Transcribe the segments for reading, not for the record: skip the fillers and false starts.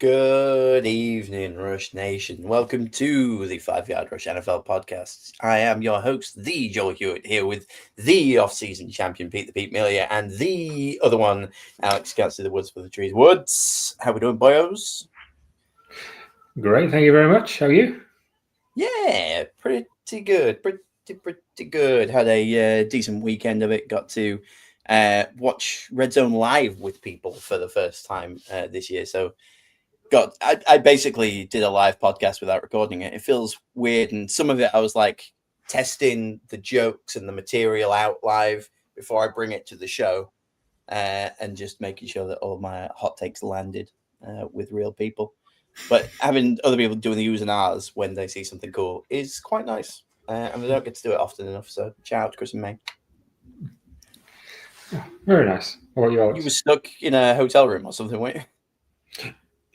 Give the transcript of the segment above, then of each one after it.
Good evening, Rush Nation. Welcome to the 5 Yard Rush NFL podcast. I am your host, the Joel Hewitt, here with the off-season champion, Pete the Pete Millier, and the other one, Alex Can't See the Woods for the Trees. Woods, how we doing, boyos? Great, thank you very much. How are you? Yeah, pretty good. Pretty good. Had a decent weekend of it. Got to watch Red Zone live with people for the first time this year. So I basically did a live podcast without recording it. It feels weird, and some of it I was like testing the jokes and the material out live before I bring it to the show, and just making sure that all my hot takes landed with real people. But having other people doing the oohs and ahs when they see something cool is quite nice, and they don't get to do it often enough. So shout out to Chris and May. Very nice. What about you, Alex? You were stuck in a hotel room or something, weren't you?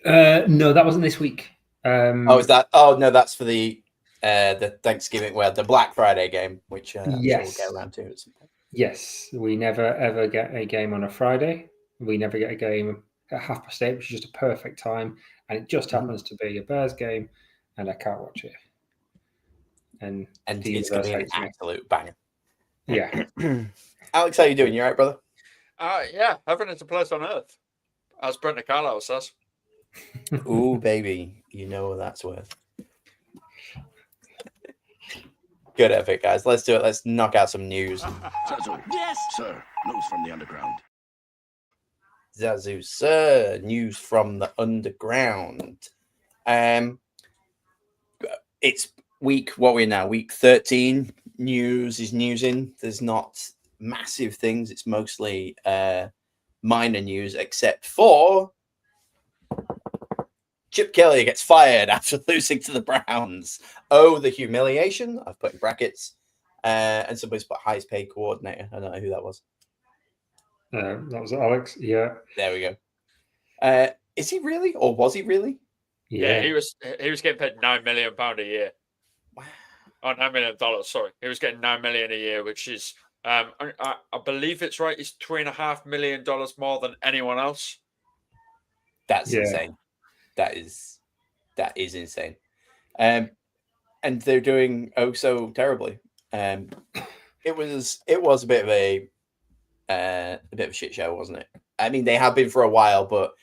No, that wasn't this week. Is that? Oh no, that's for the Thanksgiving, the Black Friday game, which I'm sure we'll get around to at some point. Yes, we never ever get a game on a Friday. We never get a game at 8:30, which is just a perfect time, and it just happens to be a Bears game, and I can't watch it. And it's going to be an absolute banger. Yeah. Alex, how you doing? You all right, brother? Yeah, heaven is a place on earth, as Brent Carlisle says. Ooh, baby, you know what that's worth. Good effort, guys. Let's do it. Let's knock out some news. Zazu. Yes, sir. News from the underground. Zazu, sir. News from the underground. It's week. What we're now? Week 13. News is newsing. There's not massive things. It's mostly minor news, except for Chip Kelly gets fired after losing to the Browns. Oh, the humiliation. I've put in brackets. And somebody's put highest paid coordinator. I don't know who that was. That was Alex. Yeah. There we go. Is he really? Or was he really? Yeah, he was getting paid $9 million a year. Wow. Oh, $9 million. Sorry. He was getting $9 million a year, which is, I believe it's right. It's $3.5 million more than anyone else. That's insane. That is insane. And they're doing so terribly. It was a bit of a shit show, wasn't it? I mean, they have been for a while, but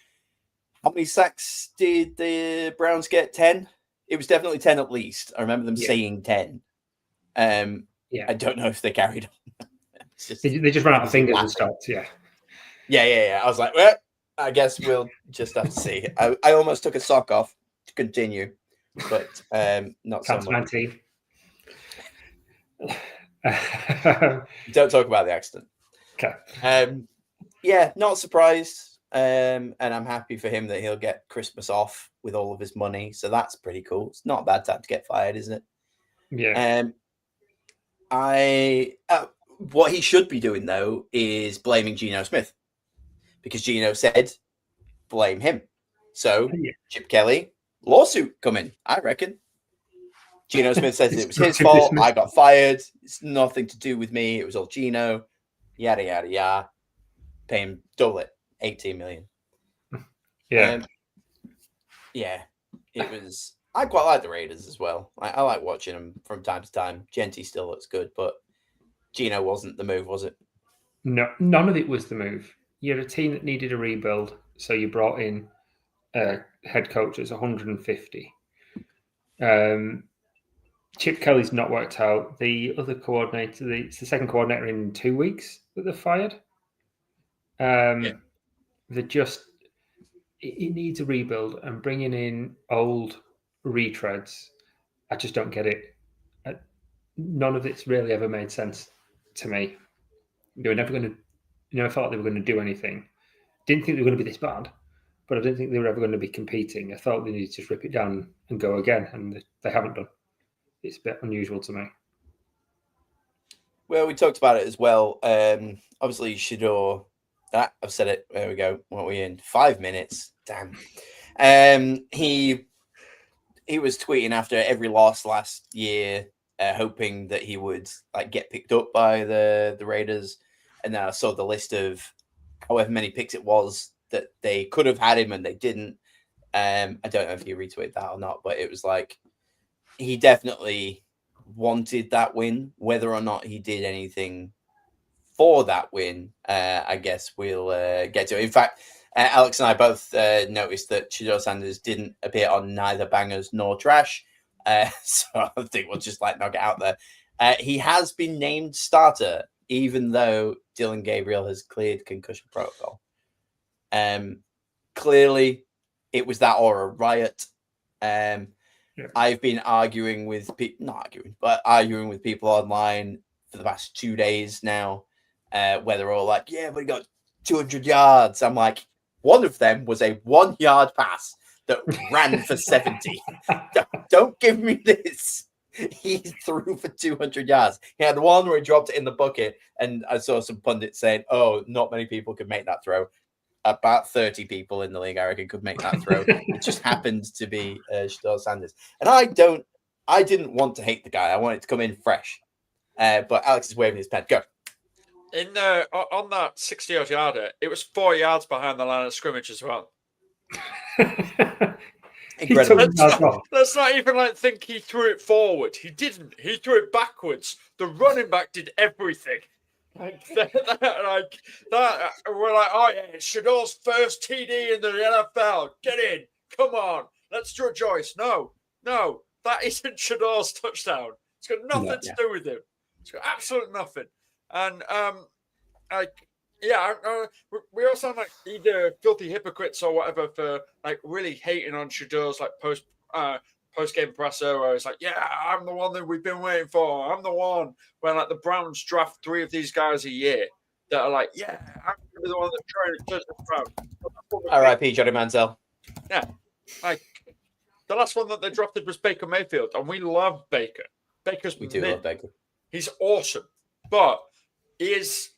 how many sacks did the Browns get? 10? It was definitely 10 at least. I remember them saying 10. I don't know if they carried on. They just ran out of fingers and stopped. Yeah. I was like, well, I guess we'll just have to see. I almost took a sock off to continue, but not so much. Don't talk about the accident. Okay. Yeah, not surprised. And I'm happy for him that he'll get Christmas off with all of his money. So that's pretty cool. It's not a bad time to get fired, isn't it? Yeah. What he should be doing though is blaming Geno Smith, because Geno said blame him. So Chip Kelly lawsuit coming, I reckon. Geno Smith says it was his fault. I got fired. It's nothing to do with me. It was all Geno. Yada yada yada. Pay him double it, $18 million. Yeah. It was. I quite like the Raiders as well. I like watching them from time to time. Genty still looks good, but Geno wasn't the move, was it? No, none of it was the move. You had a team that needed a rebuild, so you brought in a head coach that's 150. Chip Kelly's not worked out. The other coordinator, it's the second coordinator in 2 weeks that they're fired. They're just, it needs a rebuild, and bringing in old retreads, I just don't get it. None of it's really ever made sense to me. They were never going to, never thought they were going to do anything. Didn't think they were going to be this bad, but I didn't think they were ever going to be competing. I thought they needed to just rip it down and go again, and they haven't done. It's a bit unusual to me. Well, we talked about it as well. Obviously, Shedeur. I've said it. There we go. What are we in? 5 minutes. Damn. He was tweeting after every loss last year, hoping that he would get picked up by the Raiders. And then I saw the list of however many picks it was that they could have had him and they didn't. I don't know if you retweeted that or not, but it was like he definitely wanted that win. Whether or not he did anything for that win, I guess we'll get to it. In fact, Alex and I both noticed that Shedeur Sanders didn't appear on neither Bangers nor Trash. So I think we'll just knock it out there. He has been named starter, even though Dylan Gabriel has cleared concussion protocol. Clearly, it was that or a riot. I've been arguing with arguing with people online for the past 2 days now, where they're all like, "Yeah, but he got 200 yards." I'm like, one of them was a 1 yard pass that ran for 70. Don't give me this. He threw for 200 yards. He had one where he dropped it in the bucket, and I saw some pundits saying, "Oh, not many people could make that throw." About 30 people in the league, I reckon, could make that throw. It just happened to be Shedeur Sanders. And I didn't want to hate the guy. I wanted to come in fresh. But Alex is waving his pen. Go. On that 60-odd yarder, it was 4 yards behind the line of scrimmage as well. Incredible. Let's not even think he threw it forward. He didn't. He threw it backwards. The running back did everything. We're like, oh yeah, it's Shedeur's first TD in the NFL. Get in. Come on. Let's rejoice. No, that isn't Shedeur's touchdown. It's got nothing to do with him. It's got absolutely nothing. And we all sound like either filthy hypocrites or whatever for really hating on Shedeur's post-game presser where it's like, yeah, I'm the one that we've been waiting for. I'm the one. When the Browns draft 3 of these guys a year that are like, yeah, I'm going to be the one that's trying to touch the Browns. R.I.P. Johnny Manziel. Yeah. The last one that they drafted was Baker Mayfield, and we love Baker. We do love Baker. He's awesome. But he is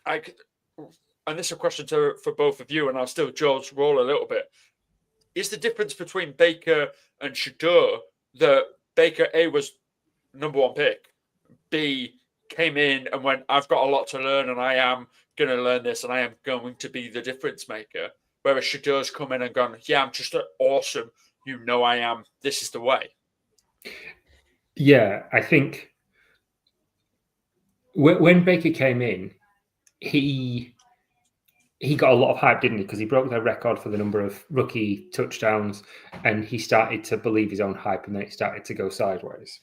and this is a question for both of you, and I'll still George roll a little bit. Is the difference between Baker and Shedeur that Baker, A, was number 1 pick, B, came in and went, I've got a lot to learn and I am going to learn this and I am going to be the difference maker, whereas Shedeur's come in and gone, yeah, I'm just awesome. I am. This is the way. Yeah, I think when Baker came in, he got a lot of hype, didn't he? Because he broke their record for the number of rookie touchdowns, and he started to believe his own hype, and then it started to go sideways.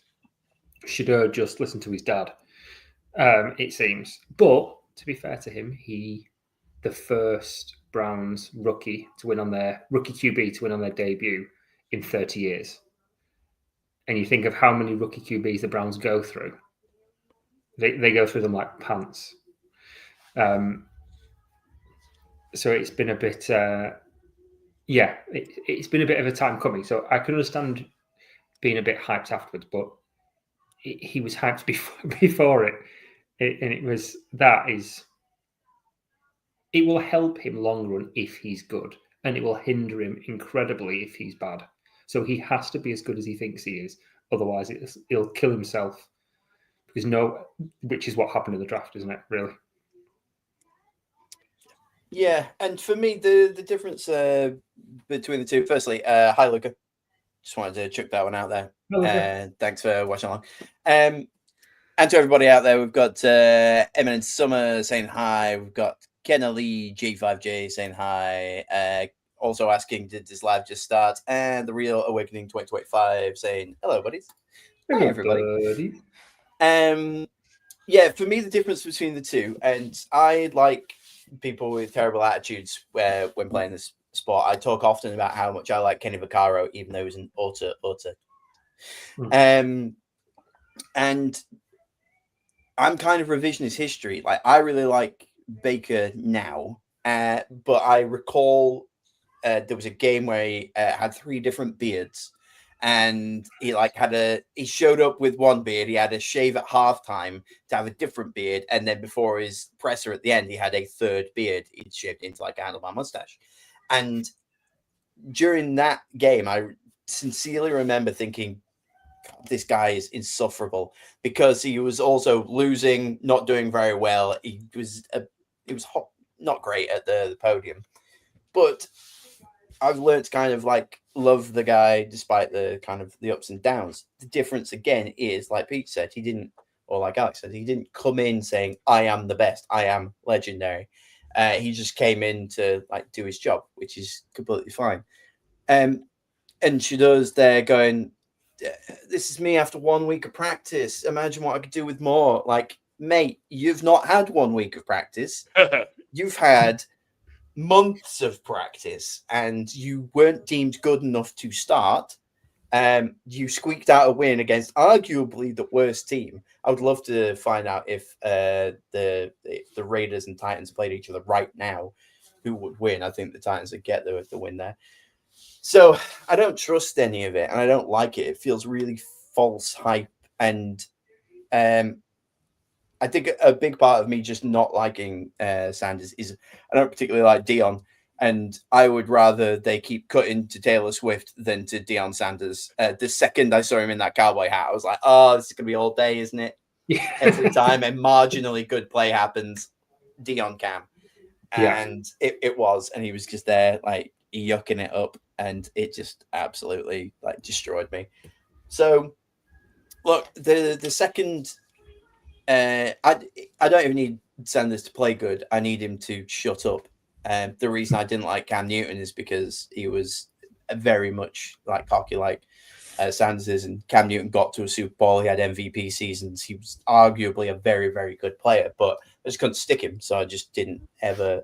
Shedeur just listened to his dad, it seems. But to be fair to him, the first Browns rookie QB to win on their debut in 30 years. And you think of how many rookie QBs the Browns go through. They go through them like pants. So it's been a bit, it's been a bit of a time coming. So I can understand being a bit hyped afterwards, but he was hyped before it. It will help him long run if he's good, and it will hinder him incredibly if he's bad. So he has to be as good as he thinks he is. Otherwise, he'll kill himself. Which is what happened in the draft, isn't it? Really. Yeah, and for me, the difference between the two. Firstly, hi Luca. Just wanted to chuck that one out there. Thanks for watching along. And to everybody out there, we've got Eminent Summer saying hi. We've got Kenna Lee G5J saying hi. Also asking, did this live just start? And the Real Awakening 2025 saying hello, buddies. Hi everybody. For me, the difference between the two, and I like people with terrible attitudes when playing this sport. I talk often about how much I like Kenny Vaccaro, even though he's an utter. And I'm kind of revisionist history. I really like Baker now, but I recall there was a game where he had 3 different beards. And he he showed up with one beard. He had a shave at halftime to have a different beard, and then before his presser at the end, he had a 3rd beard he'd shaved into a handlebar mustache. And during that game, I sincerely remember thinking, this guy is insufferable, because he was also losing, not doing very well. He was not great at the podium, but I've learned to kind of like love the guy despite the kind of the ups and downs. The difference again is, like Pete said, he didn't, or like Alex said, he didn't come in saying, I am the best, I am legendary. He just came in to like do his job, which is completely fine. And Shadow's there going, this is me after 1 week of practice. Imagine what I could do with more. Like, mate, you've not had 1 week of practice. You've had months of practice, and you weren't deemed good enough to start. You squeaked out a win against arguably the worst team. I would love to find out if the Raiders and Titans played each other right now, who would win. I think the Titans would get the win there. So I don't trust any of it, and I don't like it. It feels really false hype, and I think a big part of me just not liking Sanders is I don't particularly like Dion, and I would rather they keep cutting to Taylor Swift than to Deion Sanders. The second I saw him in that cowboy hat, I was like, oh, this is going to be all day, isn't it? Yeah. Every time a marginally good play happens, Dion Cam. And it was, and he was just there like yucking it up, and it just absolutely like destroyed me. So look, the second I don't even need Sanders to play good. I need him to shut up. The reason I didn't like Cam Newton is because he was very much like cocky like Sanders is, and Cam Newton got to a Super Bowl. He had MVP seasons. He was arguably a very, very good player, but I just couldn't stick him, so I just didn't ever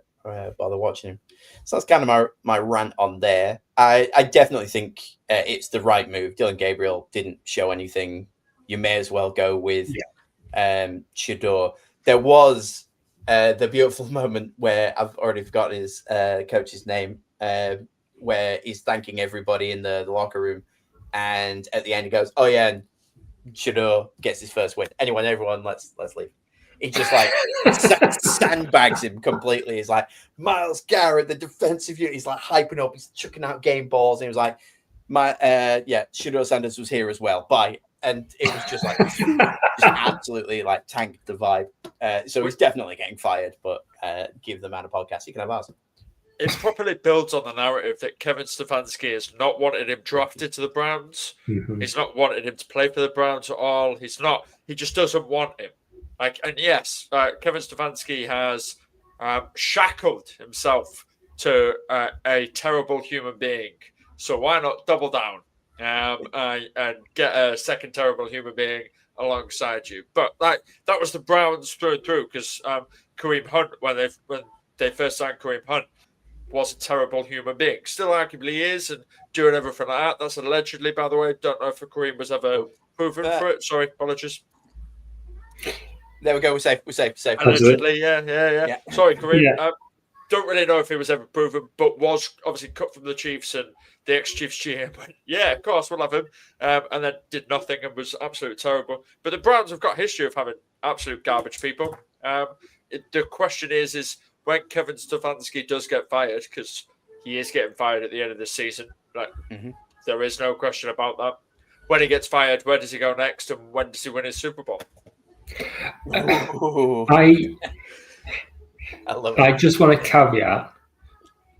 bother watching him. So that's kind of my rant on there. I definitely think it's the right move. Dylan Gabriel didn't show anything. You may as well go with Shedeur. There was the beautiful moment where I've already forgotten his coach's name, where he's thanking everybody in the locker room, and at the end he goes, "Oh yeah," and Shedeur gets his first win. Everyone, let's leave. He just like sandbags him completely. He's like, Myles Garrett, the defensive unit. He's like hyping up. He's chucking out game balls. And he was like, Shedeur Sanders was here as well. Bye. And it was just like, just absolutely like tanked the vibe. So he's definitely getting fired, but give the man a podcast. He can have ours. It properly builds on the narrative that Kevin Stefanski has not wanted him drafted to the Browns. Mm-hmm. He's not wanted him to play for the Browns at all. He just doesn't want him. And yes, Kevin Stefanski has shackled himself to a terrible human being. So why not double down and get a second terrible human being alongside you? But that was the Browns through and through, because Kareem Hunt, when they first signed Kareem Hunt, was a terrible human being. Still arguably is, and doing everything like that. That's allegedly, by the way. Don't know if Kareem was ever proven for it. Sorry, apologies. There we go. We're safe. Allegedly, yeah. Sorry, Kareem. Yeah. Don't really know if he was ever proven, but was obviously cut from the Chiefs, and the ex-Chiefs GM went, yeah, of course, we'll have him, and then did nothing and was absolutely terrible. But the Browns have got a history of having absolute garbage people. The question is when Kevin Stefanski does get fired, because he is getting fired at the end of the season, there is no question about that. When he gets fired, where does he go next, and when does he win his Super Bowl? I love it. I just want to caveat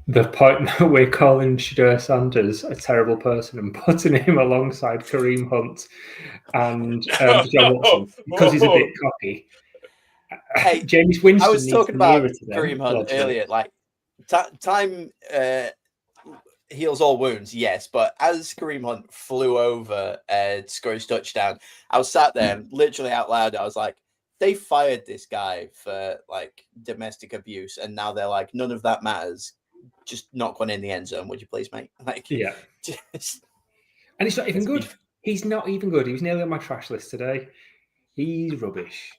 the point that we're calling Shedeur Sanders a terrible person and putting him alongside Kareem Hunt and John Watson because he's a bit cocky. Hey, James Winston. I was talking about today, Kareem Hunt earlier. Like time heals all wounds, yes. But as Kareem Hunt flew over to score his touchdown, I was sat there and literally out loud, I was like, they fired this guy for like domestic abuse, and now they're like, none of that matters. Just not going in the end zone, would you please, mate? Like, yeah. Just... And he's not even good. He's not even good. He was nearly on my trash list today. He's rubbish.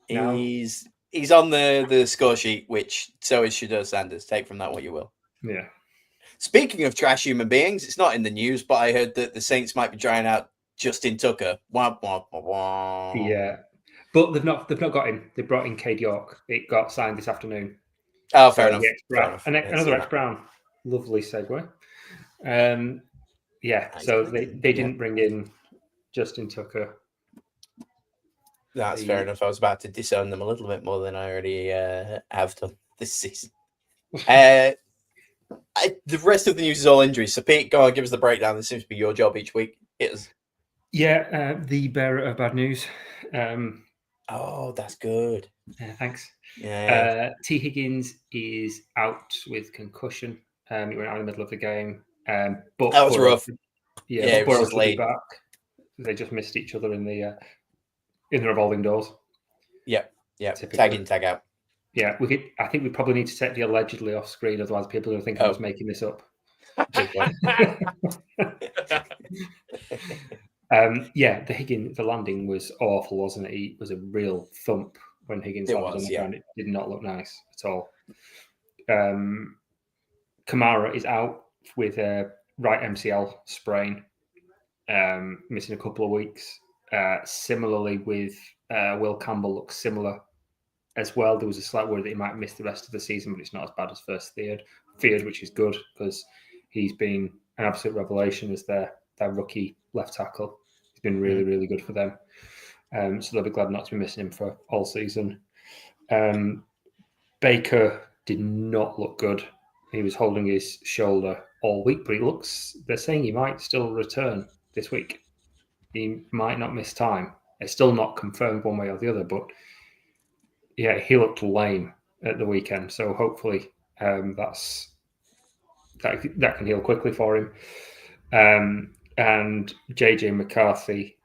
He's on the score sheet, which so is Shedeur Sanders. Take from that what you will. Yeah. Speaking of trash human beings, it's not in the news, but I heard that the Saints might be trying out Justin Tucker. Wah, wah, wah, wah. Yeah. But they've not got him. They brought in Cade York. It got signed this afternoon. Oh, fair enough. Another ex-Brown. Lovely segue. So they didn't bring in Justin Tucker. That's fair enough. I was about to disown them a little bit more than I already have done this season. The rest of the news is all injuries. So Pete, go on, give us the breakdown. This seems to be your job each week. It is. Yeah, the bearer of bad news. Oh, that's good. Thanks. Yeah. T. Higgins is out with concussion. He went out in the middle of the game. But That was rough. Yeah, Yeah, it but was Burrow just should be late. back. They just missed each other in the revolving doors. Yeah. Typically. Tag in, tag out. Yeah, I think we probably need to take the allegedly off screen, otherwise people are going to think I was making this up. The landing was awful, wasn't it? It was a real thump when Higgins landed on the ground. It did not look nice at all. Kamara is out with a right MCL sprain, missing a couple of weeks. Similarly with Will Campbell, looks similar as well. There was a slight worry that he might miss the rest of the season, but it's not as bad as first feared, which is good because he's been an absolute revelation as their rookie left tackle. He's been really, really good for them. So they'll be glad not to be missing him for all season. Baker did not look good. He was holding his shoulder all week, but they're saying he might still return this week. He might not miss time. It's still not confirmed one way or the other, but yeah, he looked lame at the weekend. So hopefully that can heal quickly for him. And JJ McCarthy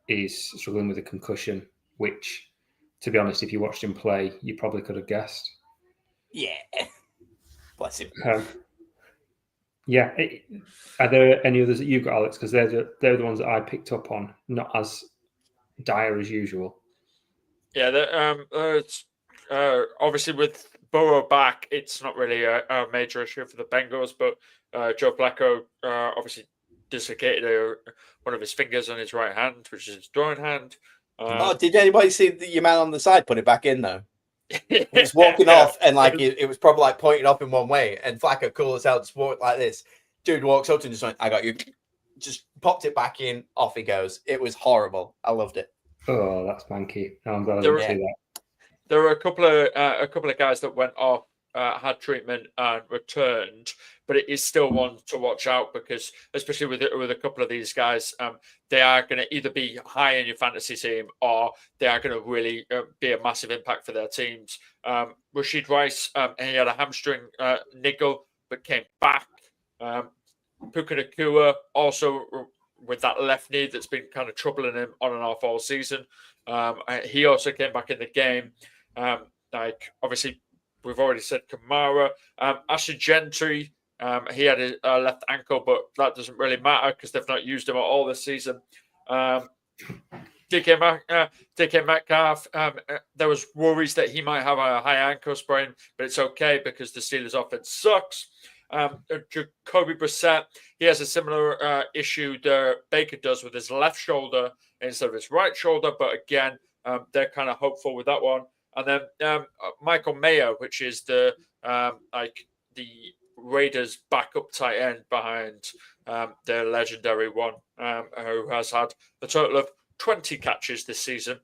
is struggling with a concussion, which, to be honest, if you watched him play, you probably could have guessed. Yeah. Bless him. Are there any others that you've got, Alex? Because they're the ones that I picked up on, not as dire as usual. Yeah, obviously with Burrow back, it's not really a major issue for the Bengals, but Joe Flacco obviously dislocated one of his fingers on his right hand, which is his throwing hand. Did anybody see your man on the side put it back in though? He was walking off and it was probably like pointing up in one way, and Flacco, cool as hell, just walked like this. Dude walks up and just went, "I got you." Just popped it back in, off he goes. It was horrible. I loved it. Oh, that's manky. No, I'm glad I didn't see that. There were a couple of guys that went off, had treatment and returned, but it is still one to watch out because, especially with a couple of these guys, they are going to either be high in your fantasy team or they are going to really be a massive impact for their teams. Rashid Rice, he had a hamstring niggle but came back. Puka Nacua also with that left knee that's been kind of troubling him on and off all season. He also came back in the game. Obviously, we've already said Kamara. Ashton Gentry, he had a left ankle, but that doesn't really matter because they've not used him at all this season. DK Metcalf, there was worries that he might have a high ankle sprain, but it's okay because the Steelers' offense sucks. Jacoby Brissett, he has a similar issue that Baker does with his left shoulder instead of his right shoulder, but again, they're kind of hopeful with that one. And then Michael Mayer, which is the Raiders' backup tight end behind their legendary one, who has had a total of 20 catches this season.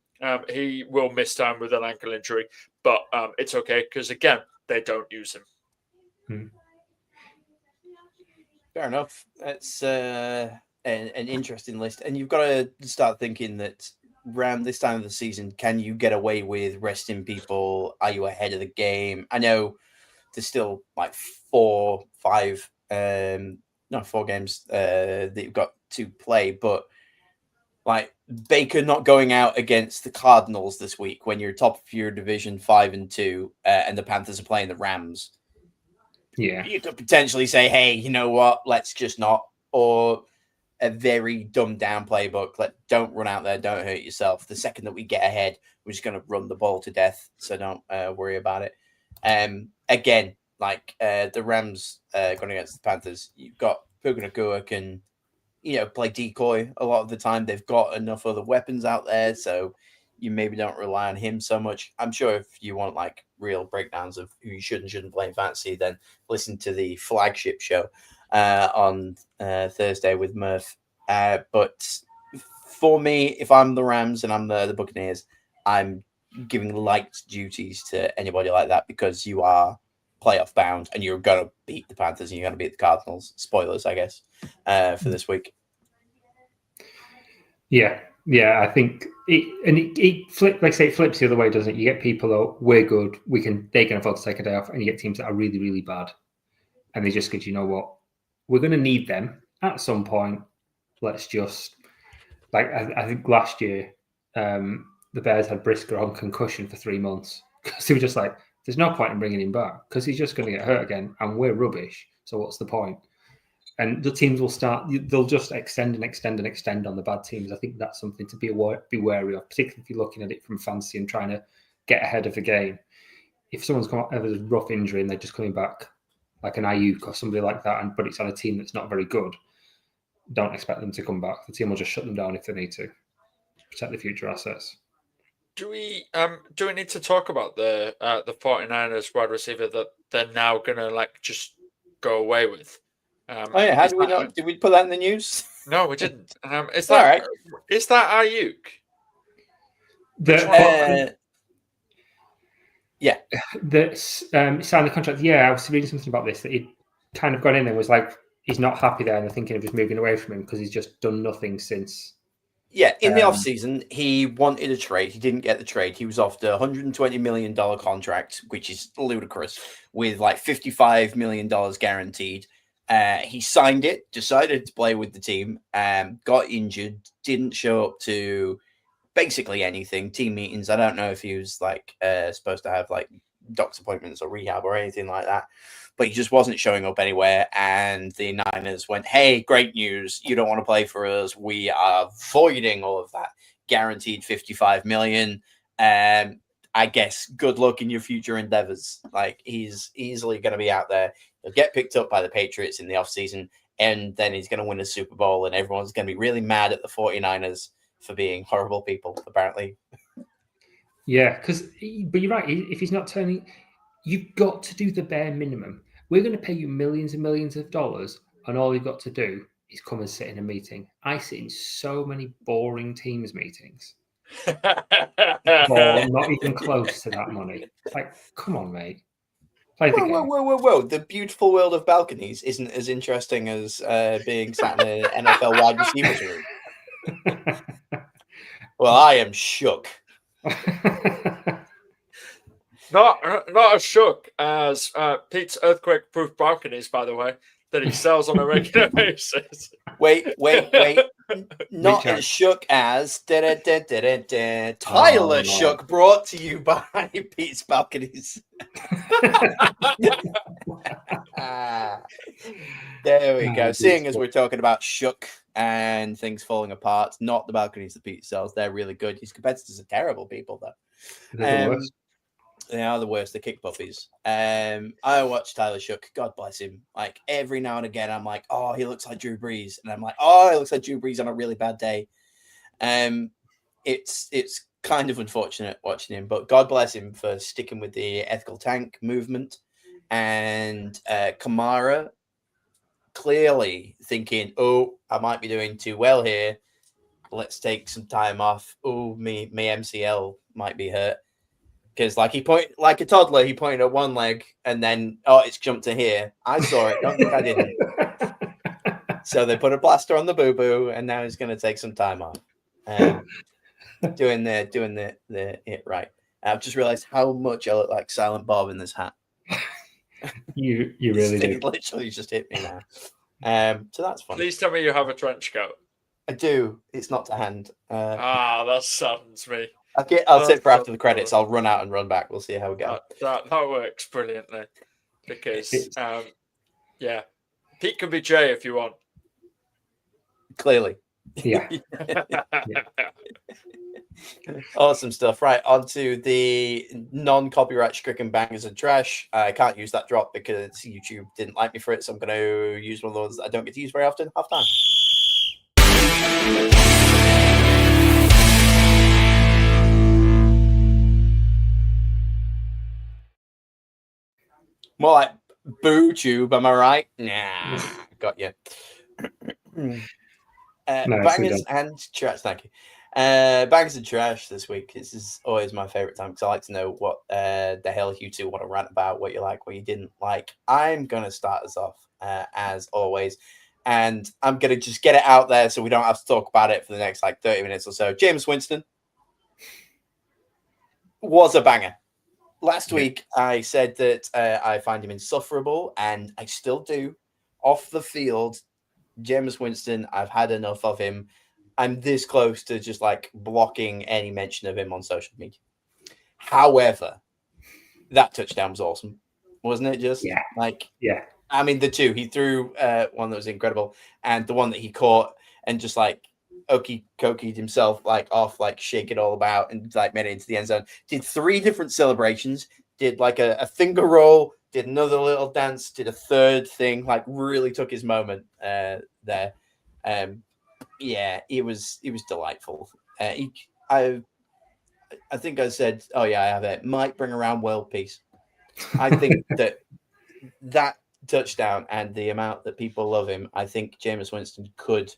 He will miss time with an ankle injury, but it's okay because, again, they don't use him. Fair enough. It's an interesting list. And you've got to start thinking that around this time of the season, can you get away with resting people? Are you ahead of the game? I know there's still like 4 games that you've got to play, but like Baker not going out against the Cardinals this week when you're top of your division 5-2 and the Panthers are playing the Rams. Yeah, you could potentially say, hey, you know what? Let's just not. Or a very dumbed down playbook. Don't run out there. Don't hurt yourself. The second that we get ahead, we're just going to run the ball to death. So don't worry about it. Again, the Rams going against the Panthers, you've got Puka Nacua can, play decoy a lot of the time. They've got enough other weapons out there, so you maybe don't rely on him so much. I'm sure if you want real breakdowns of who you should and shouldn't play in fantasy, then listen to the flagship show on Thursday with Murph. But for me, if I'm the Rams and I'm the Buccaneers, I'm giving light duties to anybody like that because you are playoff bound, and you're going to beat the Panthers and you're going to beat the Cardinals. Spoilers, I guess, for this week. Yeah, I think it flip, like I say, it flips the other way, doesn't it? You get people who we're good, they can afford to take a day off, and you get teams that are really, really bad, and they just go, you know what, we're going to need them at some point. Let's just I think last year the Bears had Brisker on concussion for 3 months because they were just like, there's no point in bringing him back because he's just going to get hurt again, and we're rubbish. So what's the point? And the teams will they'll just extend and extend and extend on the bad teams. I think that's something to be wary of, particularly if you're looking at it from fantasy and trying to get ahead of the game. If someone's come out with a rough injury and they're just coming back, like an Ayuk or somebody like that, but it's on a team that's not very good, don't expect them to come back. The team will just shut them down if they need to protect the future assets. Do we need to talk about the 49ers wide receiver that they're now gonna just go away with? Did we put that in the news? No, we didn't. Is that Ayuk? Yeah. Signed the contract. Yeah, I was reading something about this, that he kind of got in there and was like, he's not happy there, and they're thinking of just moving away from him because he's just done nothing since. Yeah, in the offseason, he wanted a trade. He didn't get the trade. He was offered a $120 million contract, which is ludicrous, with $55 million guaranteed. He signed it, decided to play with the team, got injured, didn't show up to basically anything, team meetings. I don't know if he was supposed to have doctor's appointments or rehab or anything like that, but he just wasn't showing up anywhere. And the Niners went, hey, great news. You don't want to play for us. We are voiding all of that guaranteed $55 million. I guess good luck in your future endeavors. He's easily going to be out there. He'll get picked up by the Patriots in the offseason, and then he's going to win a Super Bowl, and everyone's going to be really mad at the 49ers for being horrible people, apparently. Yeah, but you're right. If he's not turning, you've got to do the bare minimum. We're going to pay you millions and millions of dollars, and all you've got to do is come and sit in a meeting. I sit in so many boring Teams meetings. Not even close to that money. Come on, mate. Play the game. Whoa. The beautiful world of balconies isn't as interesting as being sat in an NFL wide receivers room. Well, I am shook. Not as shook as Pete's earthquake-proof balconies, by the way, that he sells on a regular basis. Wait. Not as shook as Tyler Shook, brought to you by Pete's Balconies. There we go. Seeing as we're talking about shook and things falling apart, not the balconies that Pete sells. They're really good. His competitors are terrible people, though. They are the worst. The kick puppies. I watch Tyler Shook. God bless him. Every now and again, I'm like, oh, he looks like Drew Brees, and I'm like, oh, he looks like Drew Brees on a really bad day. It's kind of unfortunate watching him, but God bless him for sticking with the ethical tank movement. And Kamara clearly thinking, oh, I might be doing too well here. Let's take some time off. Oh, my MCL might be hurt. Because like a toddler, he pointed at one leg and then, it's jumped to here. I saw it. Don't think I didn't. So they put a plaster on the boo-boo, and now he's going to take some time off. Doing the it right. I've just realized how much I look like Silent Bob in this hat. You really do. It literally just hit me now. So that's fun. Please tell me you have a trench coat. I do. It's not to hand. That saddens me. I'll sit for after the credits. I'll run out and run back. We'll see how we go. That works brilliantly. Because, Pete can be Jay if you want. Clearly. Yeah. Awesome stuff. Right, on to the non-copyright stricken bangers and trash. I can't use that drop because YouTube didn't like me for it, so I'm going to use one of those that I don't get to use very often. Half time. More like boo tube, am I right? Nah, got you. Bangers and trash, thank you. Bags and trash this week. This is always my favorite time because I like to know what the hell you two want to rant about, what you like, what you didn't like. I'm gonna start us off as always, and I'm gonna just get it out there so we don't have to talk about it for the next like 30 minutes or so. Jameis Winston was a banger. Last week I said that I find him insufferable, and I still do. Off the field, Jameis Winston, I've had enough of him. I'm this close to just like blocking any mention of him on social media. However, that touchdown was awesome, wasn't it? Just I mean, the two he threw, one that was incredible, and the one that he caught and just like okey-cokied himself like off, like shake it all about and like made it into the end zone. Did 3 different celebrations. Did like a finger roll. Did another little dance. Did a third thing. Like really took his moment there. Yeah, it was delightful. I think I said, oh yeah, I have it. Might bring around world peace. I think that touchdown and the amount that people love him, I think Jameis Winston could,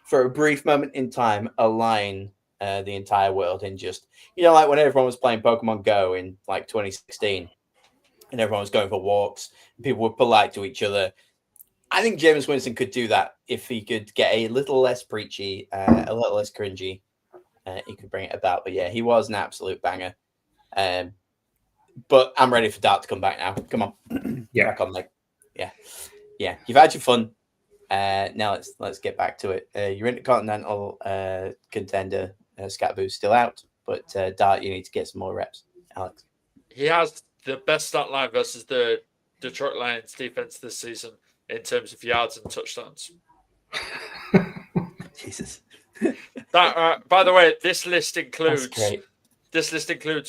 for a brief moment in time, align the entire world in just, like when everyone was playing Pokemon Go in like 2016 and everyone was going for walks, and people were polite to each other. I think Jameis Winston could do that if he could get a little less preachy, a little less cringy. He could bring it about. But yeah, he was an absolute banger. But I'm ready for Dart to come back now. Come on. Yeah. Back on, like, yeah. You've had your fun. Now let's get back to it. Your Intercontinental contender, Scatboo's still out. But Dart, you need to get some more reps. Alex. He has the best stat line versus the Detroit Lions defense this season in terms of yards and touchdowns. Jesus. That, by the way, this list includes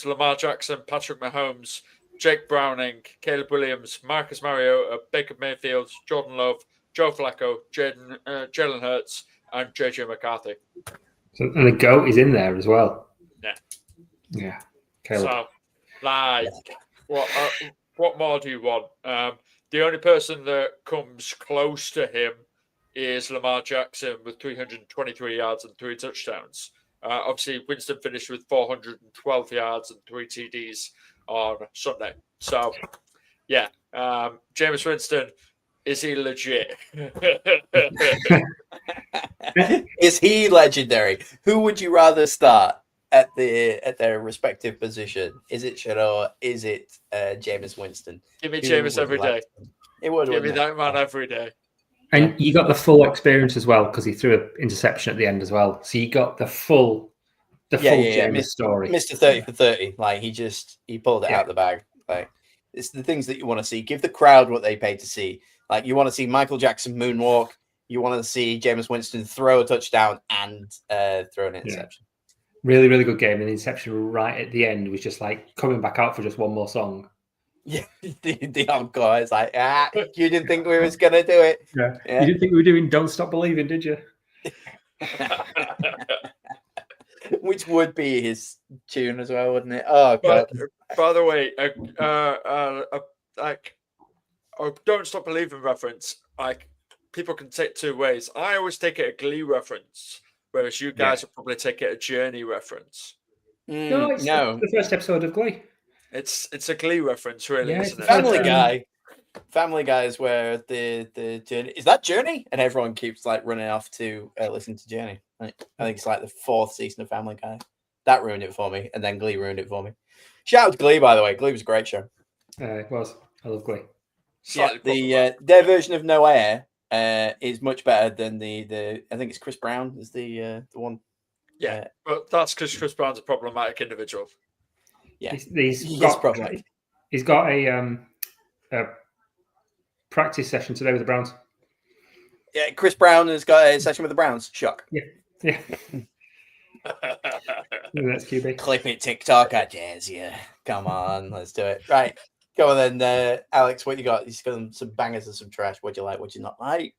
Lamar Jackson, Patrick Mahomes, Jake Browning, Caleb Williams, Marcus Mariota, Baker Mayfield, Jordan Love, Joe Flacco, Jalen Hurts, and JJ McCarthy. So, and the GOAT is in there as well. Yeah. Caleb. So, like, what more do you want? The only person that comes close to him is Lamar Jackson with 323 yards and 3 touchdowns. Obviously, Winston finished with 412 yards and 3 TDs on Sunday. So, yeah, Jameis Winston, is he legit? Is he legendary? Who would you rather start at their respective position? Is it Shador? Is it Jameis Winston? Give me Jameis every day. It would. Give me that man every day. And you got the full experience as well because he threw an interception at the end as well. So you got the full Jameis story. Mr. 30 for 30. Like he pulled it out of the bag. Like it's the things that you want to see. Give the crowd what they paid to see. Like you want to see Michael Jackson moonwalk. You want to see Jameis Winston throw a touchdown and throw an interception. Really, really good game. And the interception right at the end was just like coming back out for just one more song. Yeah, the encore is like, you didn't think we was going to do it. Yeah. You didn't think we were doing Don't Stop Believing, did you? Which would be his tune as well, wouldn't it? Oh, God. By the way, Don't Stop Believing reference, like, people can take 2 ways. I always take it a Glee reference, whereas you guys will probably take it a Journey reference. No, it's the first episode of Glee. It's a Glee reference, really, isn't it? Family Guy is where the Journey is that Journey, and everyone keeps like running off to listen to Journey. I think it's like the 4th season of Family Guy. That ruined it for me, and then Glee ruined it for me. Shout out to Glee, by the way. Glee was a great show. It was. I love Glee. Yeah, their version of No Air is much better than the I think it's Chris Brown is the one. Yeah, but that's because Chris Brown's a problematic individual. Yeah, he's got a practice session today with the Browns. Yeah, Chris Brown has got a session with the Browns. Shock. Yeah. That's QB. Clip it, TikTok, jazz. Yeah, come on, let's do it. Right, go on then, Alex. What you got? You've got some bangers and some trash. What do you like? What do you not like?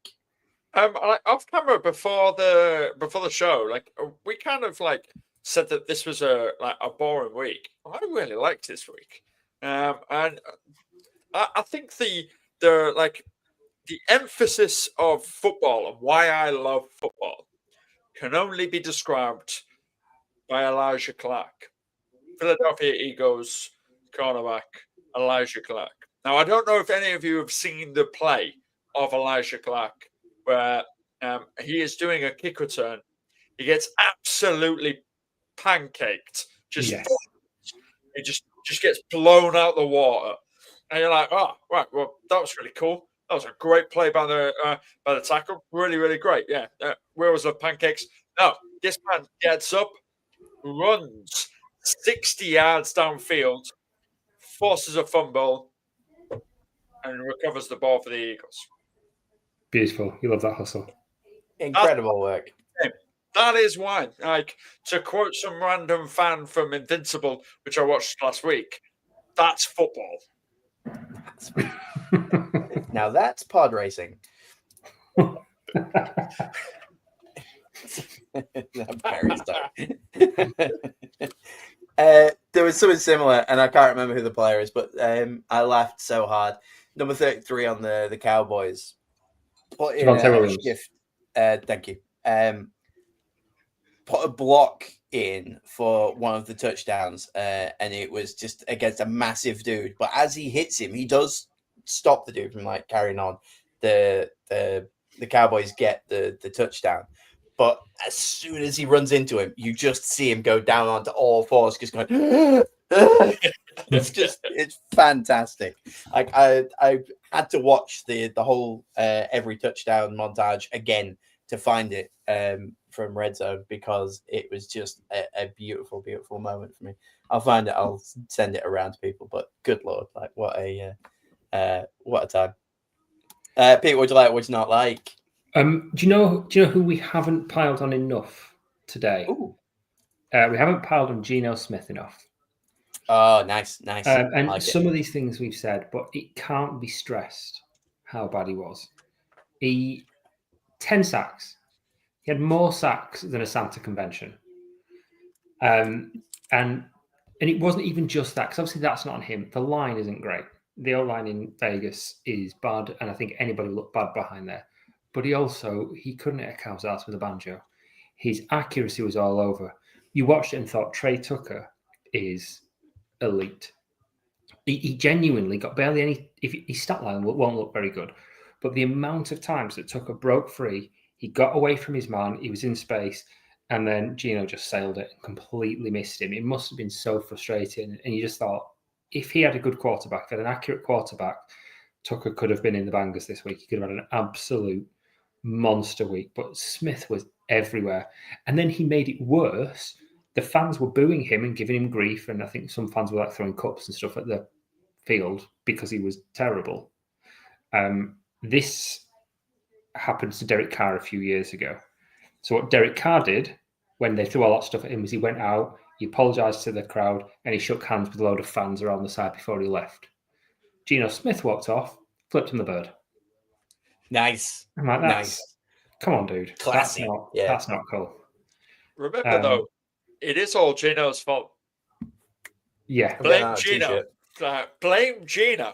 Off camera before the show, like we kind of like said that this was a boring week. I really liked this week, and I think the emphasis of football and why I love football can only be described by Elijah Clark. Philadelphia Eagles cornerback Elijah Clark. Now, I don't know if any of you have seen the play of Elijah Clark where he is doing a kick return. He gets absolutely pancaked. Yes. It just gets blown out the water. And you're like, oh, right, well, that was really cool. That was a great play by the tackle. Really, really great. Yeah. Where was the pancakes? No, this man gets up, runs 60 yards downfield, forces a fumble, and recovers the ball for the Eagles. Beautiful. You love that hustle. Incredible work. That is why, like, to quote some random fan from Invincible, which I watched last week, that's football. Now that's pod racing. Barry, there was something similar, and I can't remember who the player is, but I laughed so hard. Number 33 on the Cowboys. Put in a shift. Thank you. Put a block in for one of the touchdowns, and it was just against a massive dude. But as he hits him, he does stop the dude from like carrying on. The Cowboys get the touchdown. But as soon as he runs into him, you just see him go down onto all fours, just going. It's fantastic. Like I had to watch the whole every touchdown montage again to find it from Red Zone, because it was just a beautiful, beautiful moment for me. I'll find it. I'll send it around to people. But good Lord, like what a time. Pete, what do you like? What do you not like? Do you know who we haven't piled on enough today? Ooh. We haven't piled on Geno Smith enough. Oh, nice. And like some of these things we've said, but it can't be stressed how bad he was. 10 sacks. He had more sacks than a Santa convention. And it wasn't even just that, because obviously that's not on him. The line isn't great. The O-line in Vegas is bad, and I think anybody looked bad behind there. But he couldn't hit a cow's ass with a banjo. His accuracy was all over. You watched it and thought Trey Tucker is elite. He genuinely got barely any. If his stat line won't look very good, but the amount of times that Tucker broke free, he got away from his man, he was in space, and then Geno just sailed it and completely missed him. It must have been so frustrating. And you just thought, if he had a good quarterback, an accurate quarterback, Tucker could have been in the bangers this week. He could have had an absolute monster week. But Smith was everywhere. And then he made it worse. The fans were booing him and giving him grief. And I think some fans were like throwing cups and stuff at the field because he was terrible. This happened to Derek Carr a few years ago. So what Derek Carr did when they threw all that stuff at him was he went out, he apologised to the crowd, and he shook hands with a load of fans around the side before he left. Geno Smith walked off, flipped him the bird. Nice. I'm like, nice. Come on, dude. Classy. That's not cool. Remember, though, it is all Geno's fault. Yeah. Blame Geno. Blame Geno.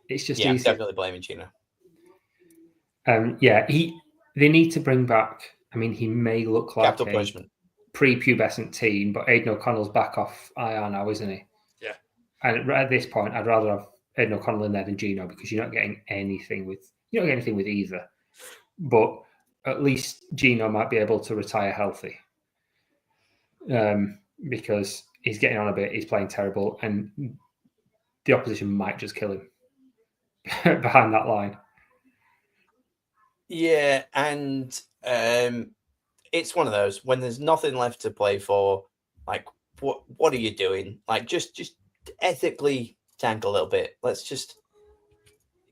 It's just easy. Definitely blaming Geno. They need to bring back. I mean, he may look like capital punishment. Pre-pubescent teen, but Aidan O'Connell's back off IR now, isn't he? Yeah. And at this point, I'd rather have Aidan O'Connell in there than Geno, because you're not getting anything with either. But at least Geno might be able to retire healthy, because he's getting on a bit. He's playing terrible, and the opposition might just kill him behind that line. Yeah, and it's one of those when there's nothing left to play for. Like, what are you doing? Like, just ethically tank a little bit. Let's just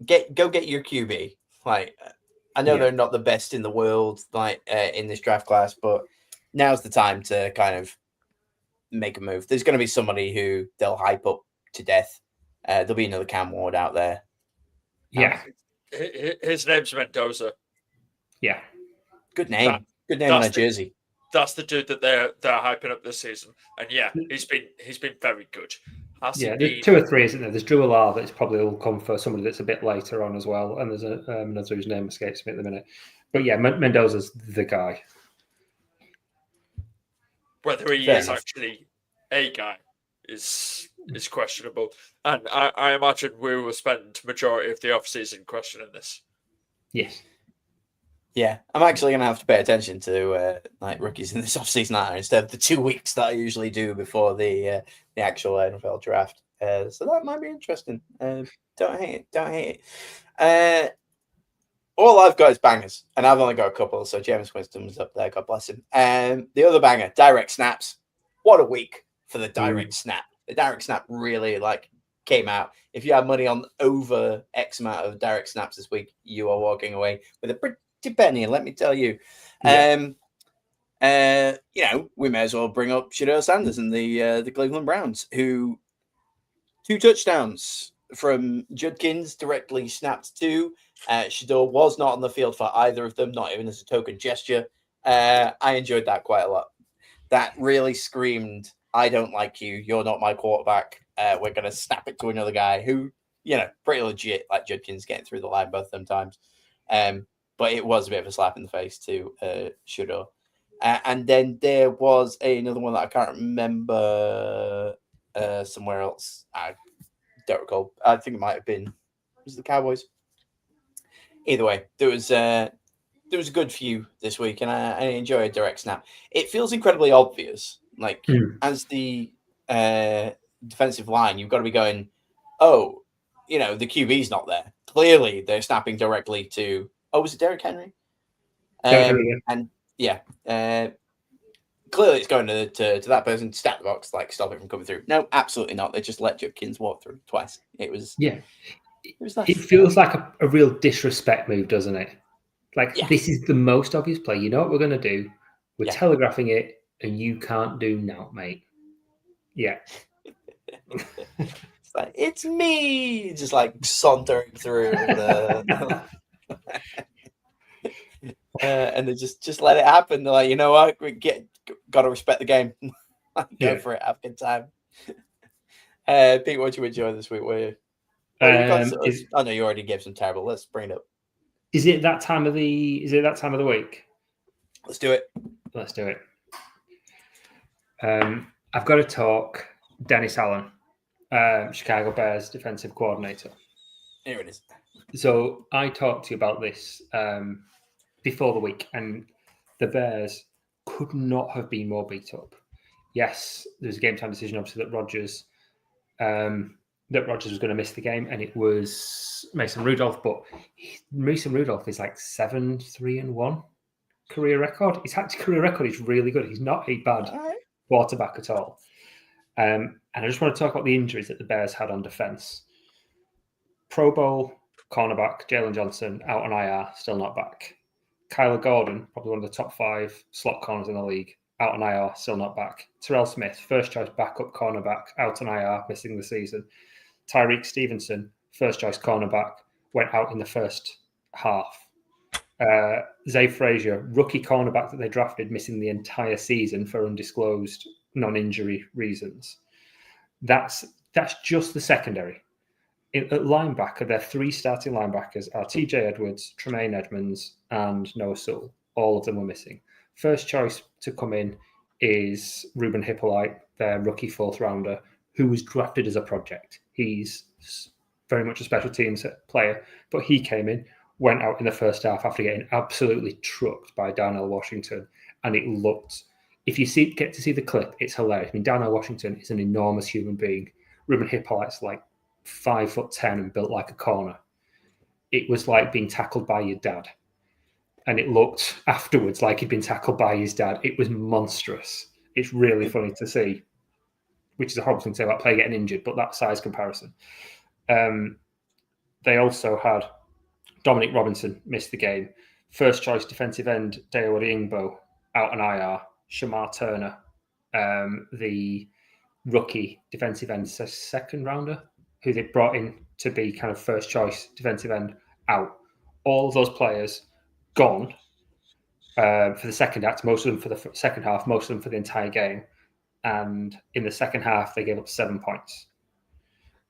go get your QB. Like, I know they're not the best in the world, like in this draft class, but now's the time to kind of make a move. There's going to be somebody who they'll hype up to death. There'll be another Cam Ward out there. Yeah, his name's Mendoza. Yeah, good name. Good name on a jersey. That's the dude that they're hyping up this season, and he's been very good. There's 2 or 3, isn't there? There's Drew Alar that's probably will come for somebody that's a bit later on as well, and there's another whose name escapes me at the minute. But yeah, Mendoza's the guy. Whether he Fair is enough. actually a guy is questionable. And I imagine we will spend majority of the off-season questioning this. Yes. Yeah, I'm actually going to have to pay attention to like rookies in this offseason now instead of the 2 weeks that I usually do before the actual NFL draft. So that might be interesting. Don't hate it. All I've got is bangers, and I've only got a couple. So James Winston's up there, God bless him. The other banger, direct snaps. What a week for the direct snap. The direct snap really came out. If you had money on over X amount of direct snaps this week, you are walking away with a pretty penny, let me tell you. We may as well bring up Shedeur Sanders and the Cleveland Browns, who 2 touchdowns from Judkins directly snapped to. Shedeur was not on the field for either of them, not even as a token gesture. I enjoyed that quite a lot. That really screamed, I don't like you. You're not my quarterback. We're going to snap it to another guy who, pretty legit, like Judkins getting through the line both of them times. But it was a bit of a slap in the face to Shedeur. And then there was another one that I can't remember somewhere else. I don't recall. I think it might have been the Cowboys. Either way, there was a good few this week, and I enjoyed direct snap. It feels incredibly obvious. As the defensive line, you've got to be going, oh, the QB's not there. Clearly, they're snapping directly to. Oh, was it Derrick Henry? And yeah, clearly it's going to that person, stat the box, stop it from coming through. No, absolutely not. They just let Judkins walk through twice. It was nice. It feels like a real disrespect move, doesn't it? This is the most obvious play. You know what we're going to do? We're telegraphing it, and you can't do now, mate. Yeah. It's it's me, just sauntering through the. And they just let it happen. They're like, you know what? Got to respect the game. Go for it. Have a good time. Pete, what did you enjoy this week? Were you? I know you already gave some terrible. Let's bring it up. Is it that time of the week? Let's do it. Let's do it. I've got to talk Dennis Allen, Chicago Bears defensive coordinator. Here it is. So I talked to you about this before the week, and the Bears could not have been more beat up. Yes, there was a game time decision, obviously, that Rodgers was going to miss the game, and it was Mason Rudolph. But Mason Rudolph is 7-3-1 career record. His career record is really good. He's not a bad quarterback at all. And I just want to talk about the injuries that the Bears had on defense. Pro Bowl cornerback Jalen Johnson out on IR, still not back. Kyler Gordon, probably one of the top 5 slot corners in the league, out on IR, still not back. Terrell Smith, first choice backup cornerback, out on IR, missing the season. Tyreek Stevenson, first choice cornerback, went out in the first half. Zay Frazier, rookie cornerback that they drafted, missing the entire season for undisclosed non-injury reasons. That's just the secondary. At linebacker, their 3 starting linebackers are TJ Edwards, Tremaine Edmonds, and Noah Sewell. All of them were missing. First choice to come in is Ruben Hippolyte, their rookie 4th rounder, who was drafted as a project. He's very much a special teams player, but he came in, went out in the first half after getting absolutely trucked by Darnell Washington, and it looked. If you get to see the clip, it's hilarious. I mean, Darnell Washington is an enormous human being. Ruben Hippolyte's 5'10" and built like a corner. It was like being tackled by your dad. And it looked afterwards like he'd been tackled by his dad. It was monstrous. It's really funny to see, which is a horrible thing to say about a player getting injured, but that size comparison. They also had Dominic Robinson miss the game. First choice defensive end, Dayo Odeyingbo, out on IR. Shamar Turner, the rookie defensive end, second rounder, who they brought in to be kind of first choice defensive end, out. All of those players gone for the second act, most of them for the second half, most of them for the entire game. And in the second half, they gave up 7 points.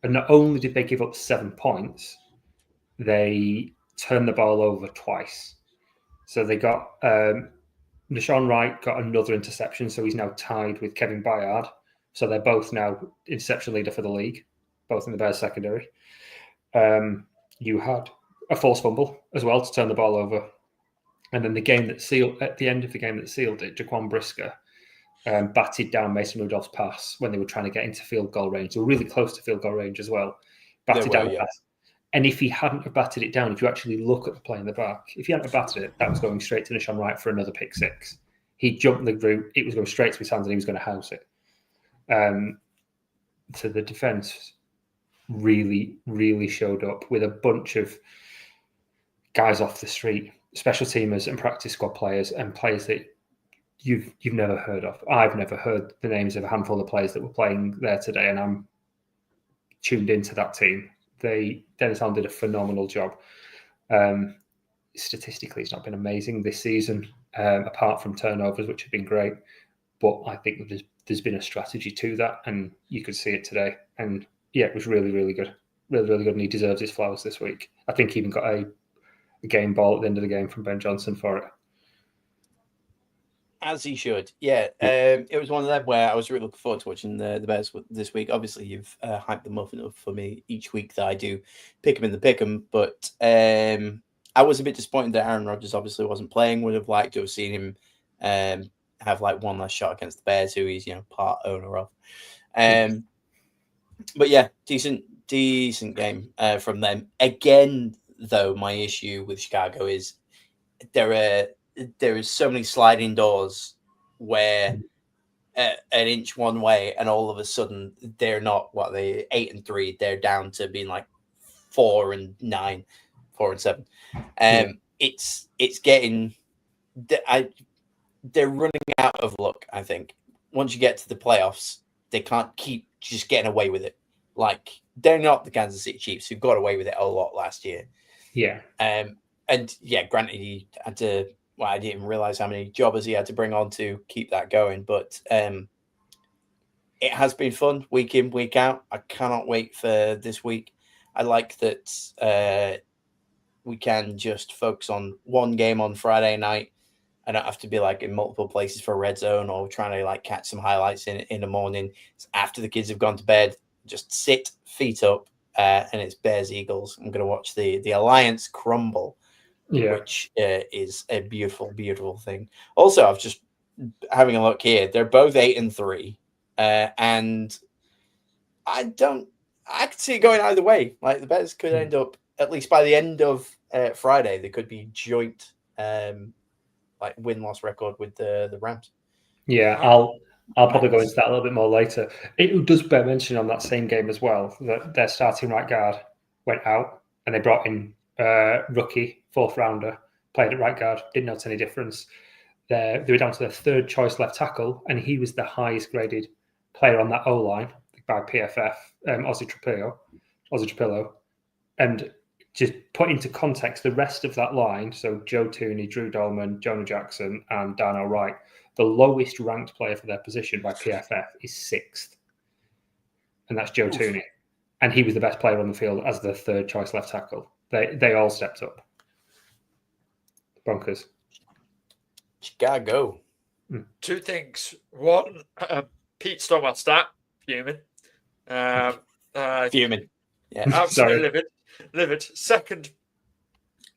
And not only did they give up 7 points, they turned the ball over twice. So they got Deshaun Wright got another interception, so he's now tied with Kevin Byard. So they're both now interception leader for the league, both in the Bears secondary. You had a forced fumble as well to turn the ball over. And then at the end of the game that sealed it, Jaquan Brisker batted down Mason Rudolph's pass when they were trying to get into field goal range. They were really close to field goal range as well. Batted down the pass. And if he hadn't have batted it down, if you actually look at the play in the back, if he hadn't have batted it, that was going straight to Deshaun Wright for another pick six. He jumped the route, it was going straight to his hands, and he was going to house it. So the defense really, really showed up with a bunch of guys off the street, special teamers and practice squad players, and players that you've never heard of. I've never heard the names of a handful of players that were playing there today, and I'm tuned into that team. Dennis Allen did a phenomenal job. Statistically, it's not been amazing this season, apart from turnovers, which have been great. But I think there's been a strategy to that, and you could see it today. And yeah, it was really, really good. Really, really good, and he deserves his flowers this week. I think he even got a game ball at the end of the game from Ben Johnson for it. As he should. Yeah. It was one of them where I was really looking forward to watching the Bears this week. Obviously, you've hyped them up enough for me each week that I do pick them in the pick 'em. But I was a bit disappointed that Aaron Rodgers obviously wasn't playing. Would have liked to have seen him have like one last shot against the Bears, who he's part owner of. But yeah, decent game from them. Again, though, my issue with Chicago is there is so many sliding doors where an inch one way, and all of a sudden they're not 8-3. They're down to being like 4-9, 4-7. It's getting. They're running out of luck. I think once you get to the playoffs, they can't keep just getting away with it. Like, they're not the Kansas City Chiefs, who got away with it a lot last year. Yeah. And yeah, granted, he had to. Well, I didn't even realize how many jobbers he had to bring on to keep that going. But it has been fun week in, week out. I cannot wait for this week. I like that we can just focus on one game on Friday night. I don't have to be like in multiple places for Red Zone or trying to like catch some highlights in the morning. It's after the kids have gone to bed. Just sit, feet up, and it's Bears Eagles. I'm going to watch the Alliance crumble. Yeah. Which is a beautiful, beautiful thing. Also, I've just having a look here. They're both 8-3, and I could see it going either way. Like, the Bears could end up, at least by the end of Friday, they could be joint like win-loss record with the Rams. Yeah, I'll probably go into that a little bit more later. It does bear mention on that same game as well that their starting right guard went out, and they brought in rookie 4th rounder, played at right guard, didn't notice any difference. They were down to their 3rd choice left tackle, and he was the highest graded player on that O-line by PFF, Ozzy Trapillo. And just put into context the rest of that line, so Joe Tooney, Drew Dolman, Jonah Jackson, and Darnell Wright, the lowest ranked player for their position by PFF is 6th. And that's Joe Tooney. And he was the best player on the field as the 3rd choice left tackle. They all stepped up. Broncos. Chicago. 2 things. One, Pete stole my stat. Fuming. Fuming. Yeah. Absolutely livid. Second,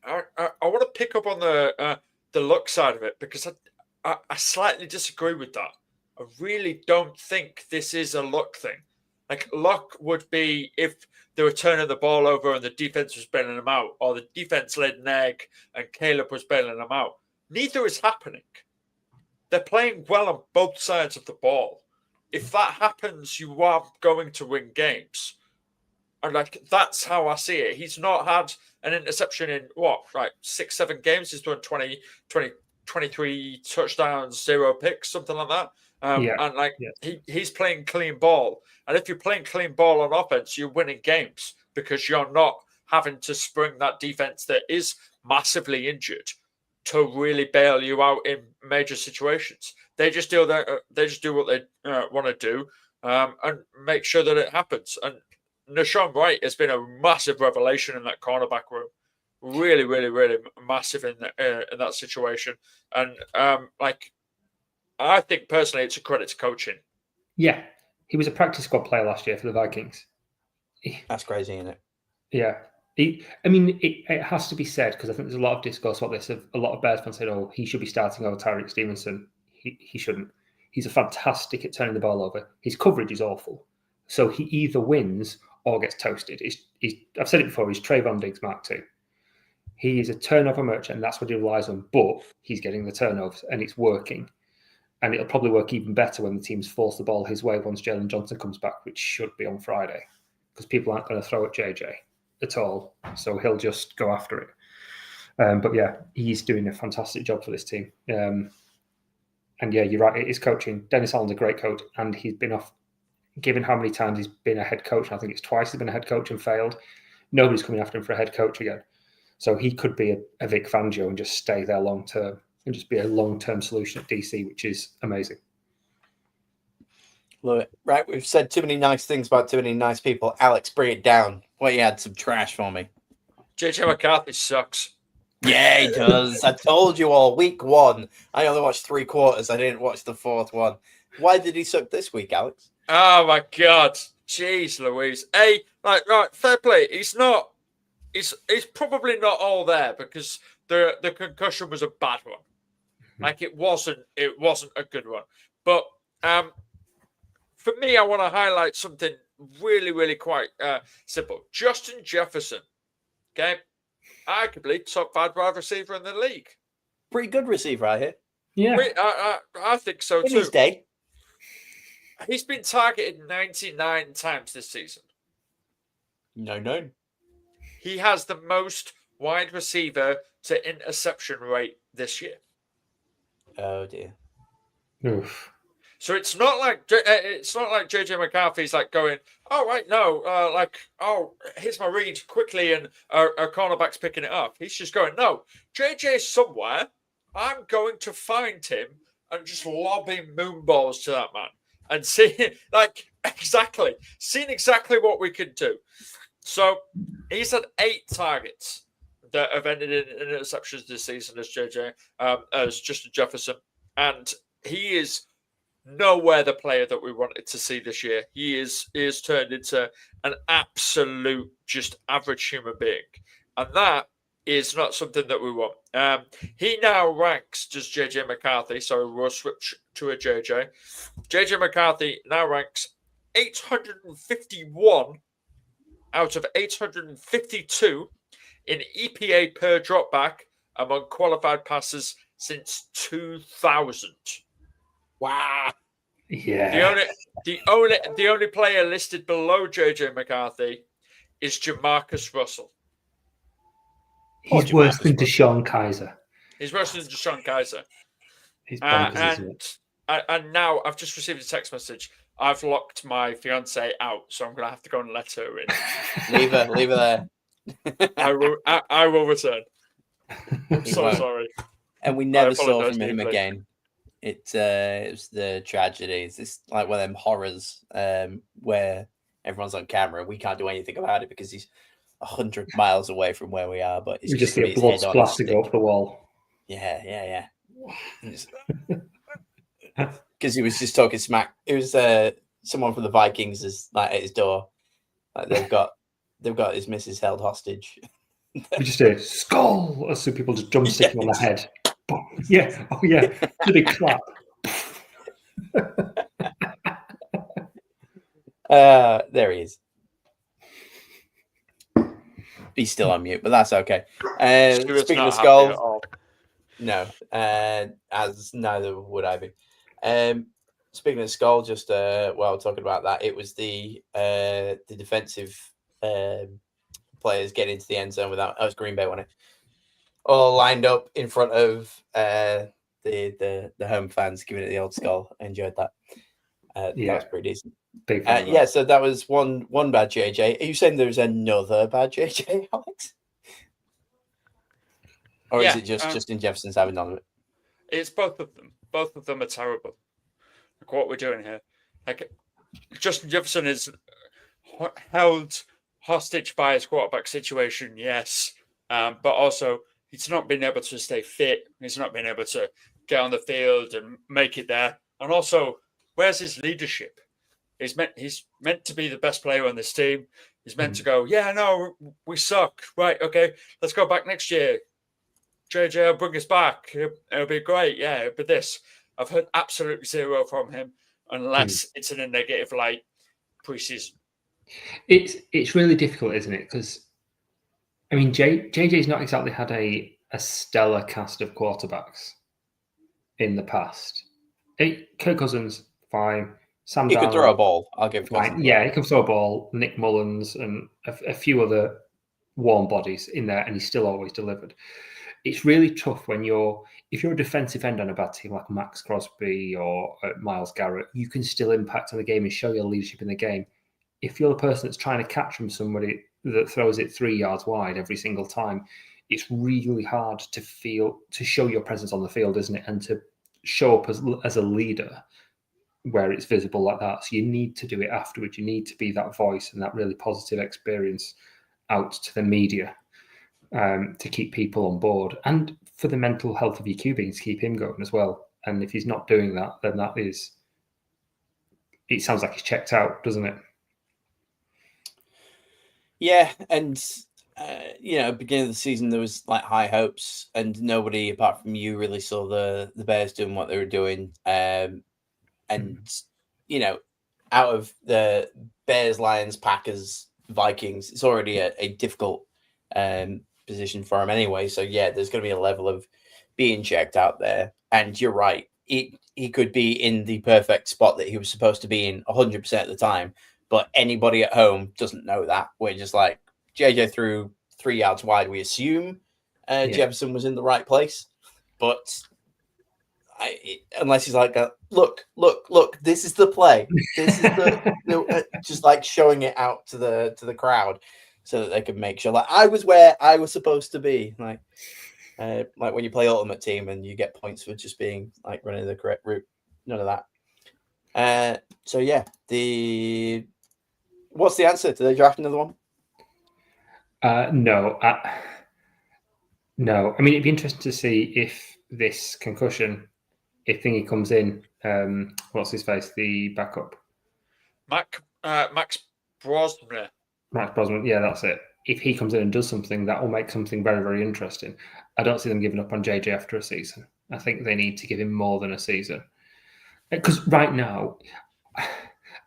I want to pick up on the luck side of it, because I slightly disagree with that. I really don't think this is a luck thing. Like, luck would be if they were turning the ball over and the defense was bailing them out, or the defense laid an egg and Caleb was bailing them out. Neither is happening. They're playing well on both sides of the ball. If that happens, you are going to win games. And like, that's how I see it. He's not had an interception in 6-7 games. He's done 23 touchdowns, 0 picks, something like that. He's playing clean ball. And if you're playing clean ball on offense, you're winning games, because you're not having to spring that defense that is massively injured to really bail you out in major situations. They just do what they want to do, and make sure that it happens. And Deshaun Wright has been a massive revelation in that cornerback room. really, really, really massive in that situation. And I think personally, it's a credit to coaching. Yeah, he was a practice squad player last year for the Vikings. That's crazy, isn't it? Yeah. It has to be said, because I think there's a lot of discourse about this. A lot of Bears fans said, "Oh, he should be starting over Tyreek Stevenson." He shouldn't. He's a fantastic at turning the ball over. His coverage is awful, so he either wins or gets toasted. I've said it before. He's Trayvon Diggs Mark II. He is a turnover merchant, and that's what he relies on. But he's getting the turnovers, and it's working. And it'll probably work even better when the teams force the ball his way once Jalen Johnson comes back, which should be on Friday, because people aren't going to throw at JJ at all, so he'll just go after it. But yeah, he's doing a fantastic job for this team. And yeah, you're right, it is coaching. Dennis Allen's a great coach, and he's been off, given how many times he's been a head coach. I think it's twice he's been a head coach and failed. Nobody's coming after him for a head coach again. So he could be a Vic Fangio and just stay there long term and just be a long-term solution at DC, which is amazing. Love it. Right, we've said too many nice things about too many nice people. Alex, bring it down. Well, you had some trash for me. JJ McCarthy sucks. Yeah, he does. I told you all, week one. I only watched 3 quarters. I didn't watch the 4th one. Why did he suck this week, Alex? Oh my God. Jeez Louise. Hey, right, fair play. He's probably not all there because the concussion was a bad one. Like it wasn't a good one. But for me, I want to highlight something really, really quite simple. Justin Jefferson, okay, arguably top 5 wide receiver in the league. Pretty good receiver, I hear. Yeah, I think so In too. his day. He's been targeted 99 times this season. No. He has the most wide receiver to interception rate this year. Oh dear. Oof. So it's not like JJ McCarthy's like going, oh right, no, here's my read quickly, and our cornerback's picking it up. He's just going, no, JJ's somewhere. I'm going to find him and just lobbing moonballs to that man and seeing exactly what we can do. So he's had 8 targets that have ended in interceptions this season as Justin Jefferson, and he is nowhere the player that we wanted to see this year. He is turned into an absolute just average human being, and that is not something that we want. He now ranks just JJ McCarthy, so we'll switch to a JJ. JJ McCarthy now ranks 851 out of 852 in EPA per dropback among qualified passers since 2000. Wow. Yeah. The only player listed below JJ McCarthy is Jamarcus Russell. He's worse than Deshaun Kaiser. He's worse than Deshaun Kaiser. He's bonkers, isn't it? And now I've just received a text message. I've locked my fiance out, so I'm going to have to go and let her in. Leave her there. I will return. I'm so sorry. And we never saw apologise from him deeply. again. It was the tragedy. It's just like one of them horrors where everyone's on camera. We can't do anything about it because he's 100 miles away from where we are. But it's You just gonna see be a his blood head on a splatter stick. go off the wall. Yeah. Because he was just talking smack. It was someone from the Vikings is like at his door. Like they've got his missus held hostage. We just hear skull as some people just drumsticking on the head. Yeah. Oh yeah. The big clap. There he is. He's still on mute, but that's okay. Stuart's Speaking not of happy at Skull, all. no, as neither would I be. Speaking of Skull, just while talking about that, it was the defensive players getting into the end zone without. It was Green Bay, wasn't it? All lined up in front of the home fans, giving it the old Skull. I enjoyed that. That was pretty decent. Big fan of that. Yeah, so that was one bad JJ. Are you saying there's another bad JJ, Alex? Or is Yeah, it just Justin Jefferson's having none of it? It's both of them. Both of them are terrible. Like what we're doing here. Like Justin Jefferson is held hostage by his quarterback situation, yes. but also he's not been able to stay fit. He's not been able to get on the field and make it there. And also, where's his leadership? He's meant to be the best player on this team. He's meant to go, yeah, no, we suck. Right, okay, let's go back next year. JJ will bring us back. It'll be great. Yeah, it'll be this. I've heard absolutely zero from him unless it's in a negative light preseason. It's really difficult, isn't it? Because, I mean, JJ's not exactly had a stellar cast of quarterbacks in the past. Kirk Cousins, fine. Sam He could Darnold, throw a ball. I'll give fine. Cousins Yeah, he can throw a ball. Nick Mullins and a few other warm bodies in there, and he's still always delivered. It's really tough when if you're a defensive end on a bad team like Max Crosby or Myles Garrett, you can still impact on the game and show your leadership in the game. If you're the person that's trying to catch from somebody that throws it 3 yards wide every single time, it's really hard to show your presence on the field, isn't it? And to show up as a leader where it's visible like that. So you need to do it afterwards. You need to be that voice and that really positive experience out to the media to keep people on board, and for the mental health of your QB to keep him going as well. And if he's not doing that, then it sounds like he's checked out, doesn't it? Yeah, and beginning of the season there was like high hopes, and nobody apart from you really saw the Bears doing what they were doing. And out of the Bears, Lions, Packers, Vikings, it's already a difficult position for him anyway. So yeah, there's going to be a level of being checked out there. And you're right, he could be in the perfect spot that he was supposed to be in 100% of the time. But anybody at home doesn't know that. We're just like, JJ threw 3 yards wide. We assume Jefferson was in the right place. But unless he's like, look, this is the play. This is the just like showing it out to the crowd so that they can make sure. Like, I was where I was supposed to be. Like when you play Ultimate Team and you get points for just being like running the correct route. None of that. So yeah, what's the answer? Do they draft another one? No. No. I mean, it'd be interesting to see if this concussion, if Thingy comes in, what's his face? The backup. Max Brosnan. Max Brosnan, yeah, that's it. If he comes in and does something, that will make something very, very interesting. I don't see them giving up on JJ after a season. I think they need to give him more than a season. Because right now,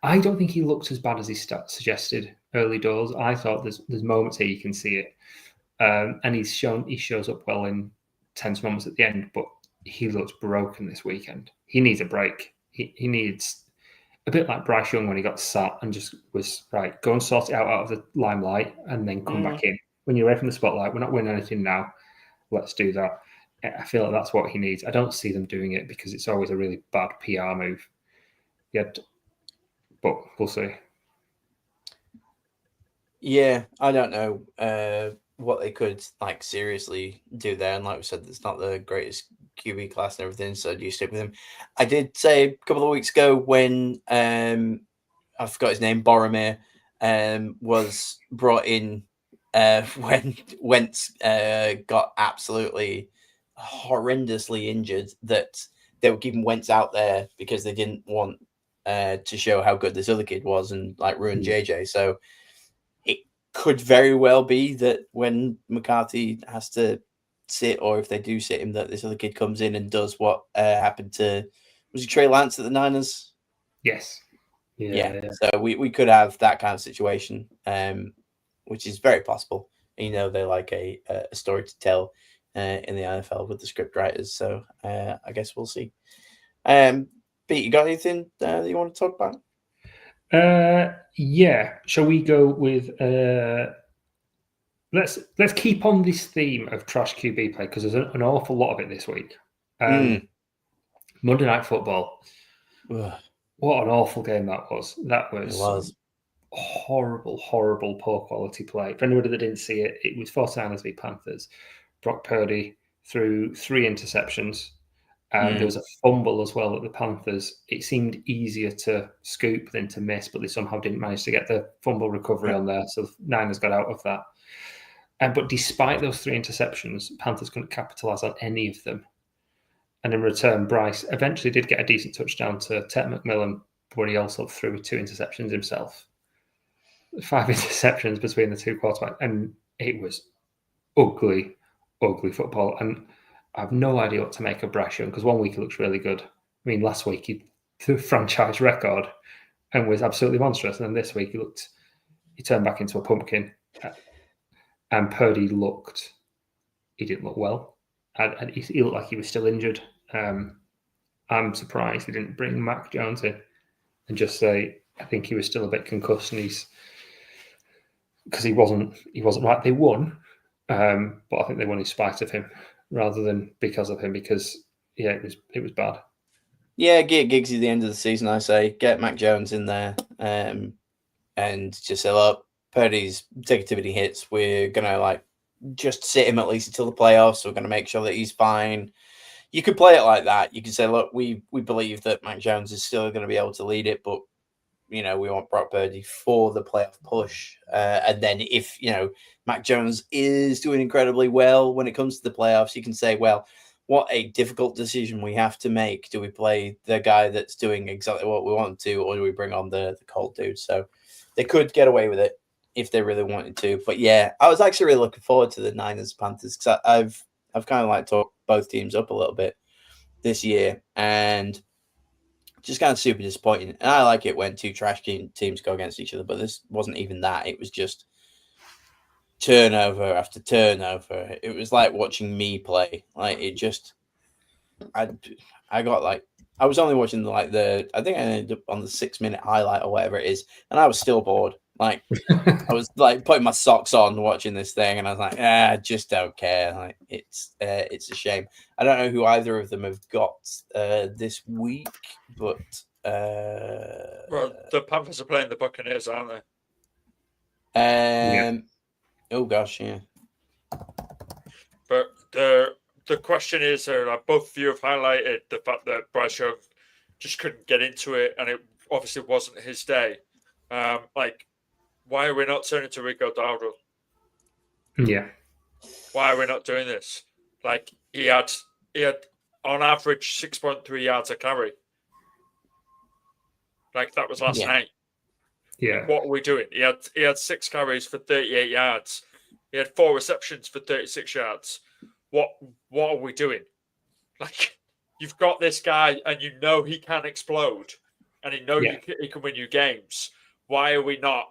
I don't think he looks as bad as he suggested early doors. I thought there's moments here you can see it. And he shows up well in tense moments at the end, but he looks broken this weekend. He needs a break. He needs a bit like Bryce Young when he got sat and just was right, go and sort it out of the limelight and then come back in. When you're away from the spotlight, we're not winning anything now. Let's do that. I feel like that's what he needs. I don't see them doing it because it's always a really bad PR move. Yeah, but we'll see. Yeah, I don't know what they could like seriously do there. And like we said, it's not the greatest QB class and everything. So do you stick with him? I did say a couple of weeks ago when I forgot his name, Boromir, was brought in when Wentz got absolutely horrendously injured, that they were keeping Wentz out there because they didn't want to show how good this other kid was and like ruin JJ. So it could very well be that when McCarthy has to sit, or if they do sit him, that this other kid comes in and does what happened to, was it Trey Lance at the Niners? Yes. Yeah. So we could have that kind of situation, which is very possible. You know, they like a story to tell in the NFL with the script writers. So I guess we'll see. Pete, you got anything that you want to talk about? Yeah. Shall we go with let's keep on this theme of trash QB play, because there's an awful lot of it this week. Monday Night Football. Ugh. What an awful game that was. That was horrible, poor quality play. For anybody that didn't see it, it was 49ers v Panthers. Brock Purdy threw 3 interceptions. There was a fumble as well at the Panthers. It seemed easier to scoop than to miss, but they somehow didn't manage to get the fumble recovery on there. So the Niners got out of that. But despite those 3 interceptions, Panthers couldn't capitalise on any of them. And in return, Bryce eventually did get a decent touchdown to Ted McMillan, but he also threw 2 interceptions himself. 5 interceptions between the 2 quarterbacks, and it was ugly football. And I have no idea what to make of Bryce Young, because one week he looks really good. I mean, last week he threw a franchise record and was absolutely monstrous. And then this week he turned back into a pumpkin. And Purdy he didn't look well. And he looked like he was still injured. I'm surprised he didn't bring Mac Jones in and just say, I think he was still a bit concussed, and because he wasn't right. They won, but I think they won in spite of him rather than because of him. Because it was bad. Yeah, get Giggsy the end of the season. I say get Mac Jones in there, and just say, look, Purdy's negativity hits. We're gonna just sit him at least until the playoffs. We're gonna make sure that he's fine. You could play it like that. You could say, look, we believe that Mac Jones is still going to be able to lead it, but we want Brock Purdy for the playoff push. And then if Mac Jones is doing incredibly well when it comes to the playoffs, you can say, well, what a difficult decision we have to make. Do we play the guy that's doing exactly what we want to, or do we bring on the cold dude? So they could get away with it if they really wanted to. But yeah, I was actually really looking forward to the Niners Panthers, because I've kind of talked both teams up a little bit this year, and just kind of super disappointing. And I like it when 2 trash teams go against each other, but this wasn't even that. It was just turnover after turnover. It was like watching me play. I was only watching I think I ended up on the 6-minute highlight or whatever it is, and I was still bored. I was putting my socks on watching this thing, and I was like, I just don't care. It's a shame. I don't know who either of them have got this week, but well, the Panthers are playing the Buccaneers, aren't they? Yeah. Oh gosh, yeah. But the question is, both of you have highlighted the fact that Bryce Young just couldn't get into it, and it obviously wasn't his day. Why are we not turning to Rico Dowdle? Yeah. Why are we not doing this? He had on average 6.3 yards a carry. That was last night. Yeah. What are we doing? He had 6 carries for 38 yards. He had 4 receptions for 36 yards. What are we doing? You've got this guy, and he can explode, and he can win you games. Why are we not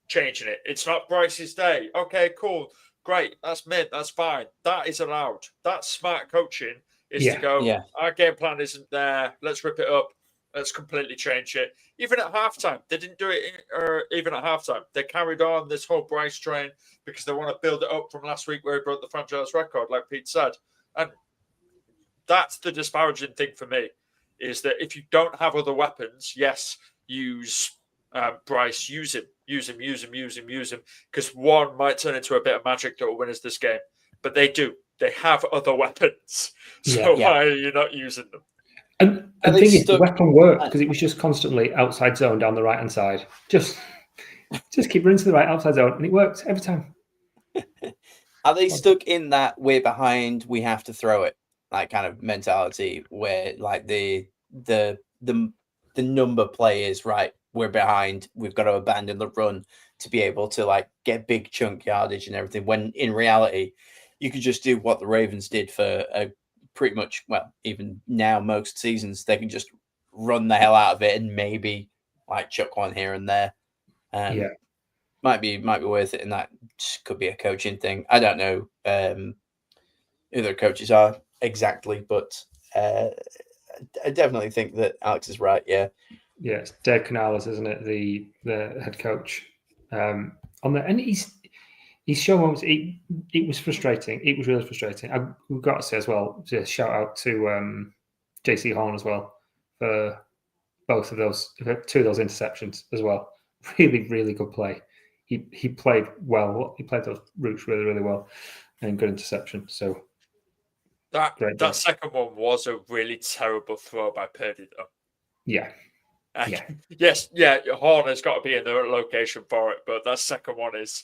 changing it? It's not Bryce's day. Okay, cool, great. That's mint. That's fine. That is allowed. That's smart coaching. To go. Our game plan isn't there. Let's rip it up. Let's completely change it. Even at halftime, they didn't do it. Even at halftime, they carried on this whole Bryce train because they want to build it up from last week where he broke the franchise record, like Pete said. And that's the disparaging thing for me, is that if you don't have other weapons, yes, use Bryce, use him, because one might turn into a bit of magic that will win us this game. But they do. They have other weapons. So why are you not using them? And the thing is, the weapon worked because it was just constantly outside zone down the right-hand side. Just keep running to the right outside zone, and it worked every time. Are they stuck in that we're behind, we have to throw it, kind of mentality where the number play is right? We're behind. We've got to abandon the run to be able to get big chunk yardage and everything. When in reality, you could just do what the Ravens did for pretty much, even now most seasons, they can just run the hell out of it and maybe chuck one here and there. Might be worth it, and that could be a coaching thing. I don't know who their coaches are exactly, but I definitely think that Alex is right. Yeah, it's Dave Canales, isn't it? The head coach on the, and he's shown moments. It was frustrating. It was really frustrating. We've got to say as well, just shout out to JC Horn as well for both of those, 2 of those interceptions as well. Really, really good play. He played well. He played those routes really, really well, and good interception. So that second one was a really terrible throw by Purdy, though. Yeah. Yeah. Yes, Horn has got to be in the location for it, but that second one is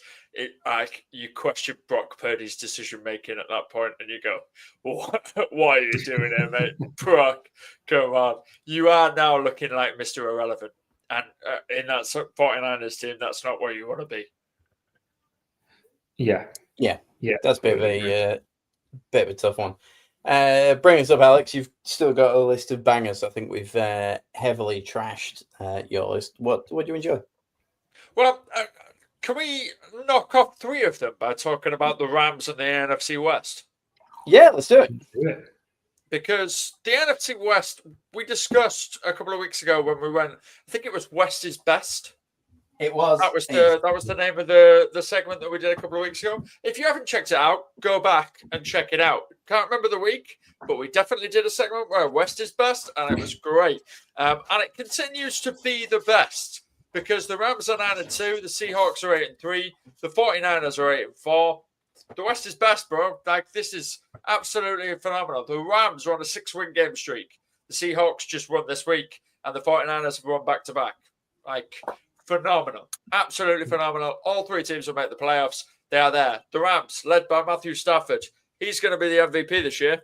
you question Brock Purdy's decision making at that point, and you go, "What are you doing here, mate? Brock, come on! You are now looking like Mr. Irrelevant, and in that 49ers team, that's not where you want to be." Yeah. That's a bit of a tough one. Bring us up, Alex. You've still got a list of bangers. I think we've heavily trashed your list. What do you enjoy? Well, can we knock off 3 of them by talking about the Rams and the NFC West? Yeah, let's do it. Do it. Because the NFC West, we discussed a couple of weeks ago when we went. I think it was West is Best. It was. That was the name of the segment that we did a couple of weeks ago. If you haven't checked it out, go back and check it out. Can't remember the week, but we definitely did a segment where West is best, and it was great. And it continues to be the best because the Rams are 9-2, the Seahawks are 8-3, the 49ers are 8-4. The West is best, bro. Like, this is absolutely phenomenal. The Rams are on a 6-win game streak. The Seahawks just won this week, and the 49ers have won back-to-back. Like, phenomenal. Absolutely phenomenal. All 3 teams will make the playoffs. They are there. The Rams, led by Matthew Stafford. He's going to be the MVP this year.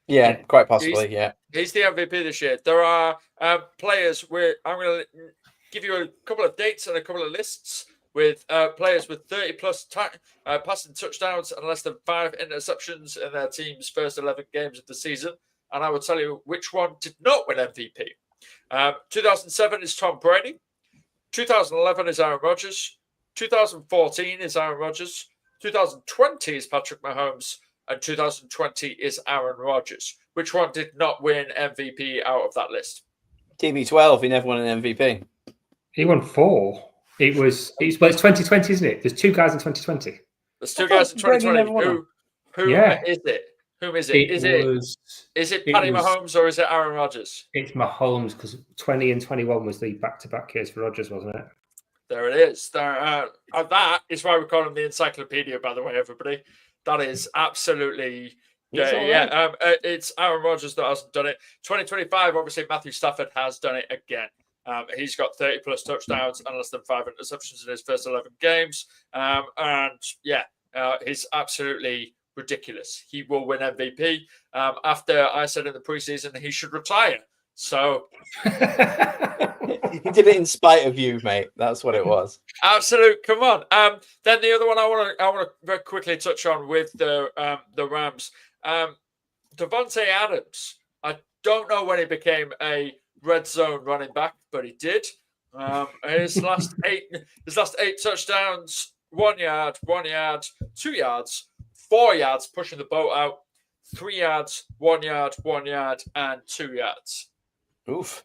Yeah, quite possibly, He's the MVP this year. There are players where I'm going to give you a couple of dates and a couple of lists with players with 30-plus passing touchdowns and less than 5 interceptions in their team's first 11 games of the season. And I will tell you which one did not win MVP. 2007 is Tom Brady. 2011 is Aaron Rodgers. 2014 is Aaron Rodgers. 2020 is Patrick Mahomes. And 2020 is Aaron Rodgers. Which one did not win MVP out of that list? TB12, he never won an MVP. He won 4. It's 2020, isn't it? There's 2 guys in 2020. There's 2 guys in 2020. Who is it? Whom is it? Is it Patty Mahomes or is it Aaron Rodgers? It's Mahomes because 20 and 21 was the back-to-back years for Rodgers, wasn't it? There it is. That is why we call him the encyclopedia, by the way, everybody. That is absolutely... it's Aaron Rodgers that hasn't done it. 2025, obviously, Matthew Stafford has done it again. He's got 30-plus touchdowns and less than 5 interceptions in his first 11 games. He's absolutely ridiculous. He will win MVP. After I said in the preseason he should retire. So he did it in spite of you, mate. That's what it was. Absolute. Come on. Then the other one I want to very quickly touch on with the Rams. Devontae Adams. I don't know when he became a red zone running back, but he did. His last 8 touchdowns, 1 yard, 1 yard, 2 yards, 4 yards, pushing the boat out, 3 yards, 1 yard, 1 yard, and 2 yards. Oof.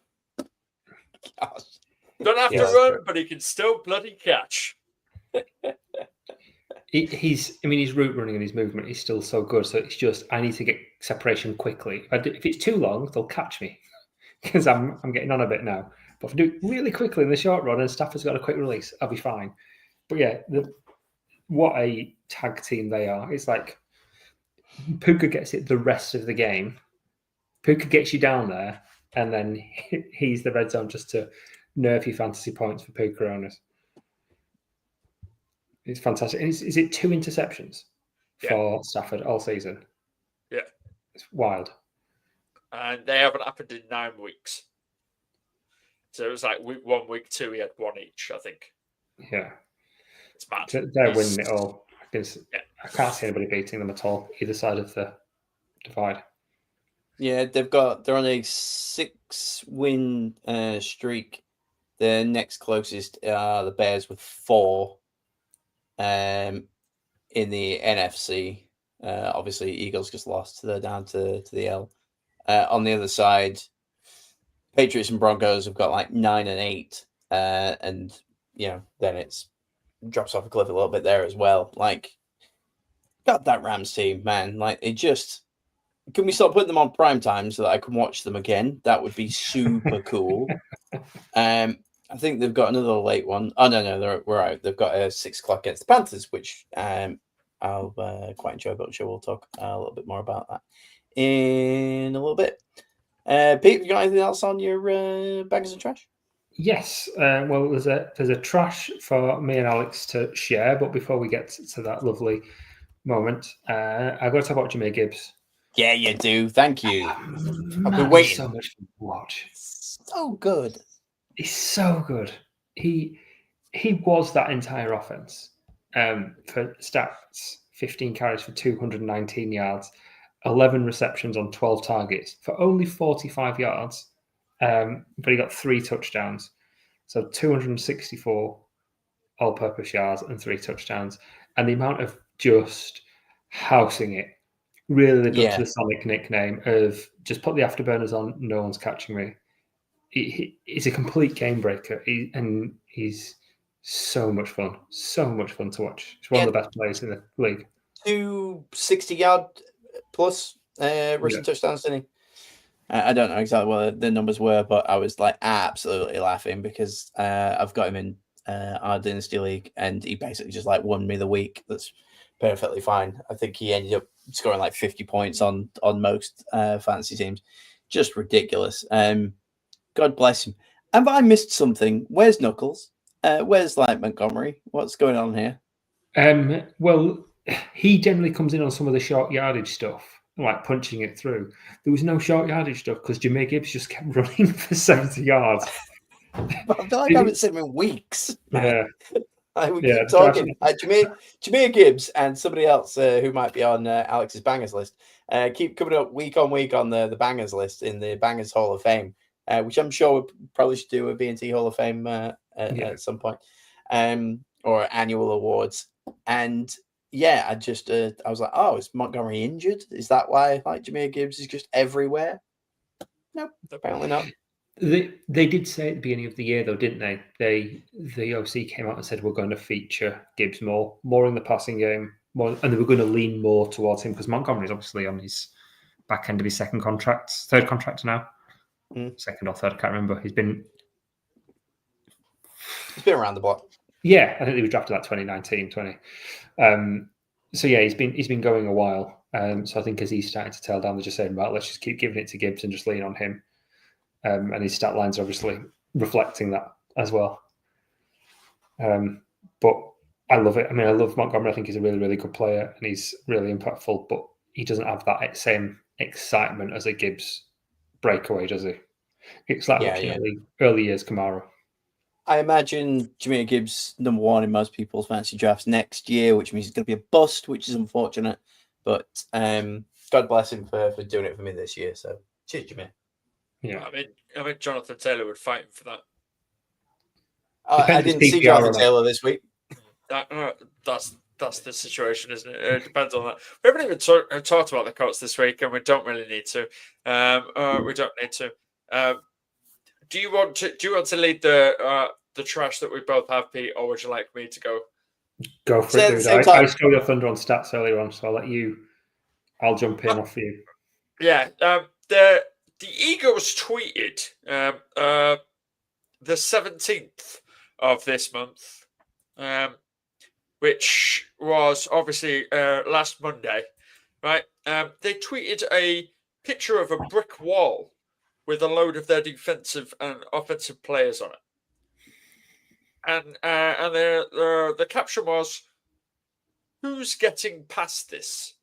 Gosh. Don't have to run, but he can still bloody catch. His route running and his movement is still so good. So it's just, I need to get separation quickly. If it's too long, they'll catch me because I'm getting on a bit now. But if I do it really quickly in the short run and Stafford's got a quick release, I'll be fine. But yeah, what a tag team they are. It's like Puka gets it the rest of the game. Puka gets you down there, and then he's the red zone just to nerf you fantasy points for Puka owners. It's fantastic. And is it 2 interceptions for Stafford all season? Yeah. It's wild. And they haven't happened in 9 weeks. So it was like week 1, week 2, he had 1 each, I think. Yeah. It's mad. They're winning it all. I can't see anybody beating them at all, either side of the divide. Yeah, they're on a 6-win streak. The next closest are the Bears with 4 in the NFC. Obviously, Eagles just lost. They're down to the L. On the other side, Patriots and Broncos have got like 9 and 8. And, then it's drops off a cliff a little bit there as well. Like, got that Rams team, man. Like, it just... Can we start putting them on prime time so that I can watch them again? That would be super cool. I think they've got another late one. Oh, no, we're out. They've got a 6 o'clock against the Panthers, which I'll quite enjoy, but I'm sure we'll talk a little bit more about that in a little bit. Pete, you got anything else on your bangers and trash? Yes. Well, there's a trash for me and Alex to share, but before we get to that lovely moment, I've got to talk about Jameer Gibbs. Yeah, you do. Thank you. Man, been waiting. he's so much fun to watch. So good. He's so good. He was that entire offense. For stats, 15 carries for 219 yards, 11 receptions on 12 targets for only 45 yards. But he got 3 touchdowns. So 264 all-purpose yards and 3 touchdowns. And the amount of just housing it really lived up to the Sonic nickname of just put the afterburners on, no one's catching me. He's a complete game breaker, and he's so much fun to watch. He's one of the best players in the league. 260-yard plus rushing touchdowns, didn't he? I don't know exactly what the numbers were, but I was like absolutely laughing because I've got him in our Dynasty League, and he basically just like won me the week. That's perfectly fine. I think he ended up scoring like 50 points on most fantasy teams. Just ridiculous. God bless him. Have I missed something? Where's Knuckles? Where's like Montgomery? What's going on here? Well, he generally comes in on some of the short yardage stuff, like punching it through. There was no short yardage stuff because Jameer Gibbs just kept running for 70 yards. But I feel like I haven't seen him in weeks. Yeah. We keep talking. Jameer Gibbs and somebody else who might be on Alex's bangers list keep coming up week on week on the bangers list in the Bangers Hall of Fame, which I'm sure we probably should do a B&T Hall of Fame at some point, or annual awards. And yeah, I was like, oh, is Montgomery injured? Is that why like Jameer Gibbs is just everywhere? Nope, apparently not. They did say at the beginning of the year, though, didn't they? The OC came out and said we're going to feature Gibbs more in the passing game, and they were going to lean more towards him because Montgomery's obviously on his back end of his third contract now. Second or third, I can't remember. He's been around the block. Yeah, I think he was drafted like 2019, 20. So yeah, he's been going a while. So I think as he's starting to tail down, they're just saying, right, let's just keep giving it to Gibbs and just lean on him. And his stat lines are obviously reflecting that as well. But I love it. I mean, I love Montgomery. I think he's a really, really good player and he's really impactful, but he doesn't have that same excitement as a Gibbs breakaway, does he? It's like early years Kamara. I imagine Jameer Gibbs number 1 in most people's fantasy drafts next year, which means he's going to be a bust, which is unfortunate. But God bless him for doing it for me this year. So cheers, Jameer. Yeah, I mean, Jonathan Taylor would fight him for that. I didn't see Jonathan Taylor this week. That's the situation, isn't it? It depends on that. We haven't even talked about the Colts this week, and we don't really need to. We don't need to. Do you want to lead the trash that we both have, Pete, or would you like me to go? Go for it, dude. I stole your thunder on stats earlier on, so I'll jump in off you. Yeah. The Eagles tweeted the 17th of this month, which was obviously last Monday, right? They tweeted a picture of a brick wall with a load of their defensive and offensive players on it. And the caption was, "Who's getting past this?"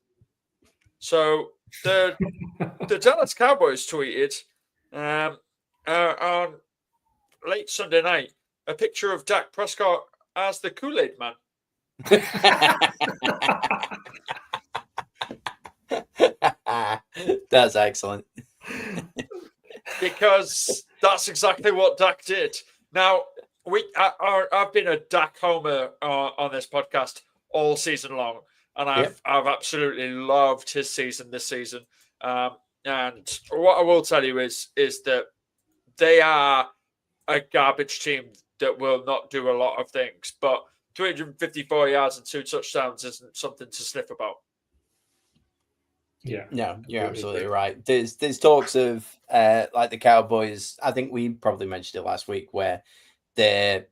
So the Dallas Cowboys tweeted on late Sunday night a picture of Dak Prescott as the Kool-Aid Man. That's excellent. Because that's exactly what Dak did. Now, I've been a Dak homer on this podcast all season long, and I've absolutely loved his season this season. And what I will tell you is that they are a garbage team that will not do a lot of things, but 354 yards and 2 touchdowns isn't something to sniff about. Yeah, no, you're absolutely right. There's talks of like the Cowboys. I think we probably mentioned it last week, where their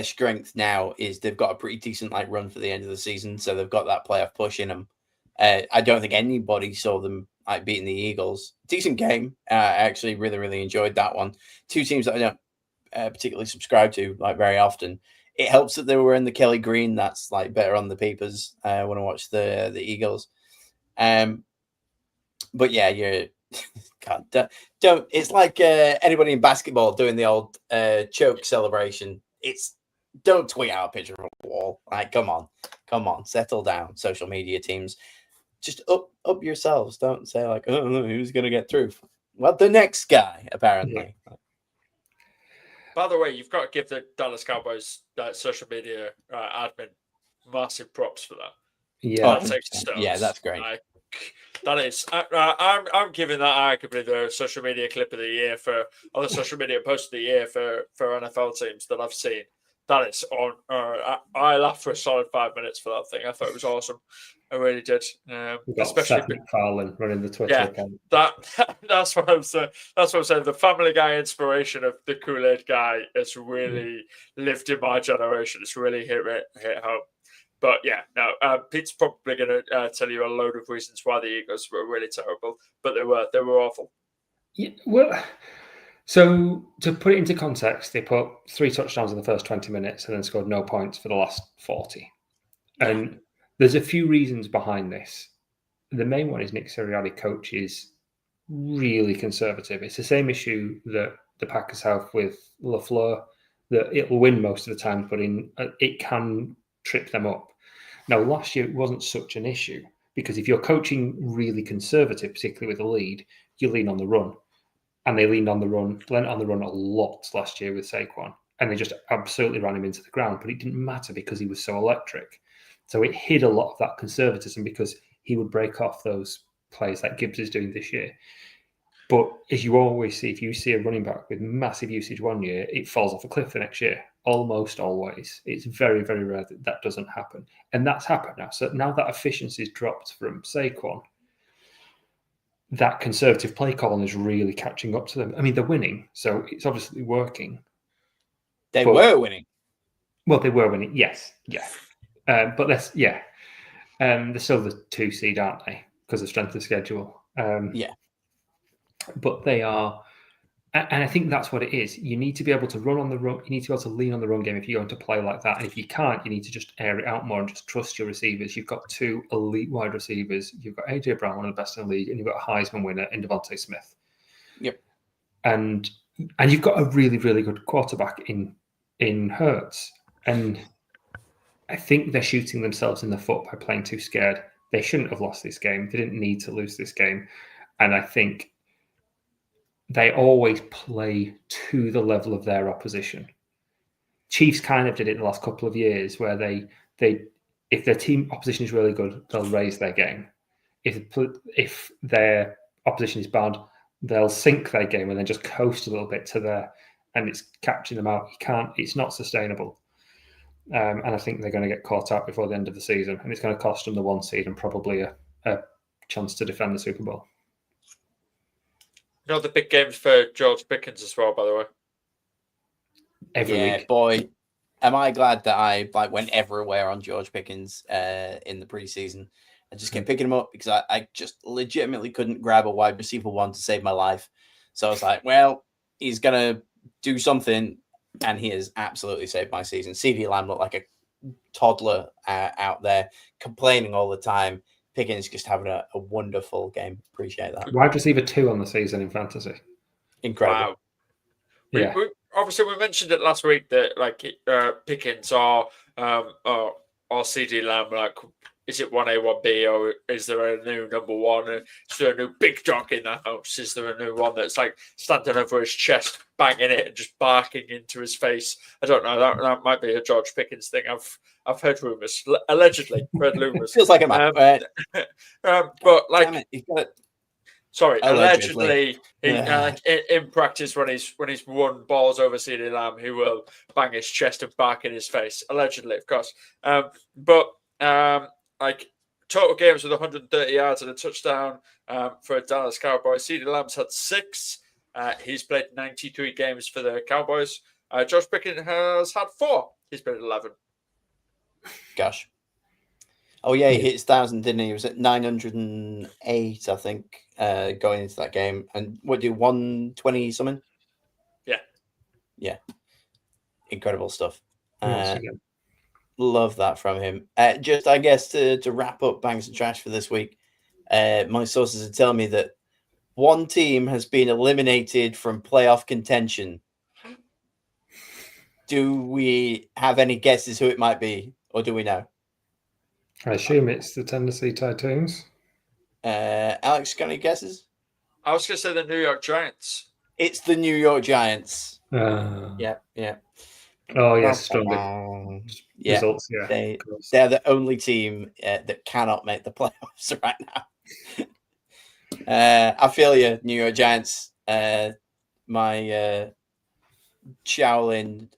strength now is they've got a pretty decent run for the end of the season, so they've got that playoff push in them. I don't think anybody saw them like beating the Eagles. Decent game. I actually really enjoyed that one. Two teams that I don't particularly subscribe to like very often. It helps that they were in the Kelly Green. That's like better on the papers when I watch the Eagles. But yeah, you're God, don't. It's like anybody in basketball doing the old choke celebration. It's don't tweet out a picture of a wall. Like, come on, settle down. Social media teams, just up yourselves. Don't say like, oh, who's gonna get through? Well, the next guy apparently. Yeah. By the way, you've got to give the Dallas Cowboys social media admin massive props for that. Yeah, that takes stones. Yeah, that's great. That is, I'm giving that arguably the social media clip of the year or the social media post of the year for NFL teams that I've seen. That is on. I laughed for a solid 5 minutes for that thing. I thought it was awesome. I really did. Especially Seth MacFarlane running the Twitter account. That's what I'm saying. That's what I'm saying. The Family Guy inspiration of the Kool-Aid guy has really lived in my generation. It's really hit home. But yeah, no, Pete's probably going to tell you a load of reasons why the Eagles were really terrible, but they were awful. Yeah, well, so to put it into context, they put 3 touchdowns in the first 20 minutes and then scored no points for the last 40. And there's a few reasons behind this. The main one is Nick Sirianni coach is really conservative. It's the same issue that the Packers have with LaFleur, that it'll win most of the time, but it can trip them up. Now, last year it wasn't such an issue because if you're coaching really conservative, particularly with a lead, you lean on the run. And they leaned on the run a lot last year with Saquon. And they just absolutely ran him into the ground. But it didn't matter because he was so electric. So it hid a lot of that conservatism because he would break off those plays like Gibbs is doing this year. But as you always see, if you see a running back with massive usage one year, it falls off a cliff the next year. Almost always. It's very, very rare that doesn't happen. And that's happened now. So now that efficiency's dropped from Saquon, that conservative play calling is really catching up to them. I mean, they're winning, so it's obviously working. They were winning. Well, they were winning, yes. Yeah. But they're still the 2 seed, aren't they? Because of strength of schedule. But they are, and I think that's what it is. You need to be able to run on the run. You need to be able to lean on the run game if you're going to play like that. And if you can't, you need to just air it out more and just trust your receivers. You've got 2 elite wide receivers. You've got AJ Brown, one of the best in the league, and you've got a Heisman winner in Devontae Smith. Yep. And you've got a really, really good quarterback in Hurts. And I think they're shooting themselves in the foot by playing too scared. They shouldn't have lost this game. They didn't need to lose this game. And I think they always play to the level of their opposition. Chiefs kind of did it the last couple of years where they if their team opposition is really good, they'll raise their game. If their opposition is bad, they'll sink their game and then just coast a little bit and it's catching them out. It's not sustainable. And I think they're going to get caught out before the end of the season, and it's going to cost them the 1 seed and probably a chance to defend the Super Bowl. The big games for George Pickens as well, by the way. Every week. Boy, am I glad that I went everywhere on George Pickens in the preseason. I just kept picking him up because I just legitimately couldn't grab a wide receiver 1 to save my life. So I was like, well, he's going to do something, and he has absolutely saved my season. CeeDee Lamb looked like a toddler out there, complaining all the time. Pickens just having a wonderful game. Appreciate that. Wide receiver 2 on the season in fantasy. Incredible. Wow. We obviously we mentioned it last week that Pickens or CeeDee Lamb, is it 1A, 1B, or is there a new number 1? Is there a new big dog in the house? Is there a new one that's standing over his chest, banging it and just barking into his face? I don't know. That might be a George Pickens thing. I've heard rumors, allegedly heard rumors. Feels like a man. But Damn it, he's got it. Sorry, allegedly in practice when he's won balls over CeeDee Lamb, he will bang his chest and bark in his face. Allegedly, of course. Total games with 130 yards and a touchdown for Dallas Cowboys. CeeDee Lamb's had 6. He's played 93 games for the Cowboys. Josh Pickens has had 4. He's played 11. Gosh. Oh yeah, he Yeah. hit his 1,000, didn't he? He was at 908, I think, going into that game. And what do 120 something? Yeah. Yeah. Incredible stuff. Once again. Love that from him. Just, I guess, to wrap up Bangs and Trash for this week, my sources are telling me that one team has been eliminated from playoff contention. Do we have any guesses who it might be, or do we know? I assume it's the Tennessee Titans. Alex, got any guesses? I was going to say the New York Giants. It's the New York Giants. Yeah. Yeah. Oh, yes, stronger Yeah, results. Yeah. they're the only team that cannot make the playoffs right now. I feel you, New York Giants. My Shaolin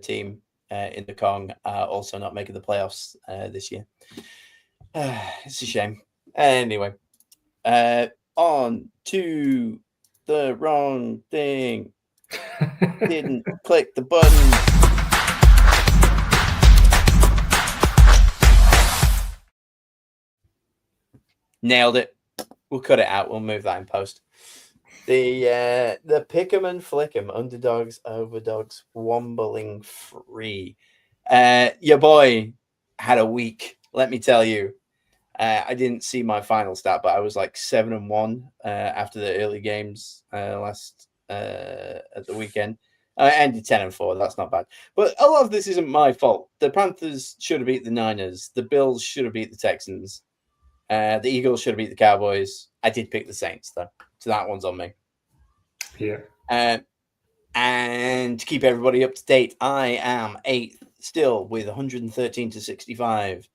team in the Kong are also not making the playoffs this year. It's a shame. Anyway, on to the wrong thing. Didn't click the button. Nailed it. We'll cut it out. We'll move that in post. The Pick'em and Flick'em underdogs, overdogs, wombling free. Your boy had a week. Let me tell you. I didn't see my final stat, but I was like 7-1 after the early games last at the weekend. I ended 10-4. That's not bad. But a lot of this isn't my fault. The Panthers should have beat the Niners. The Bills should have beat the Texans. The Eagles should have beat the Cowboys. I did pick the Saints, though. So that one's on me. Yeah. And to keep everybody up to date, I am 8th still with 113 to 65.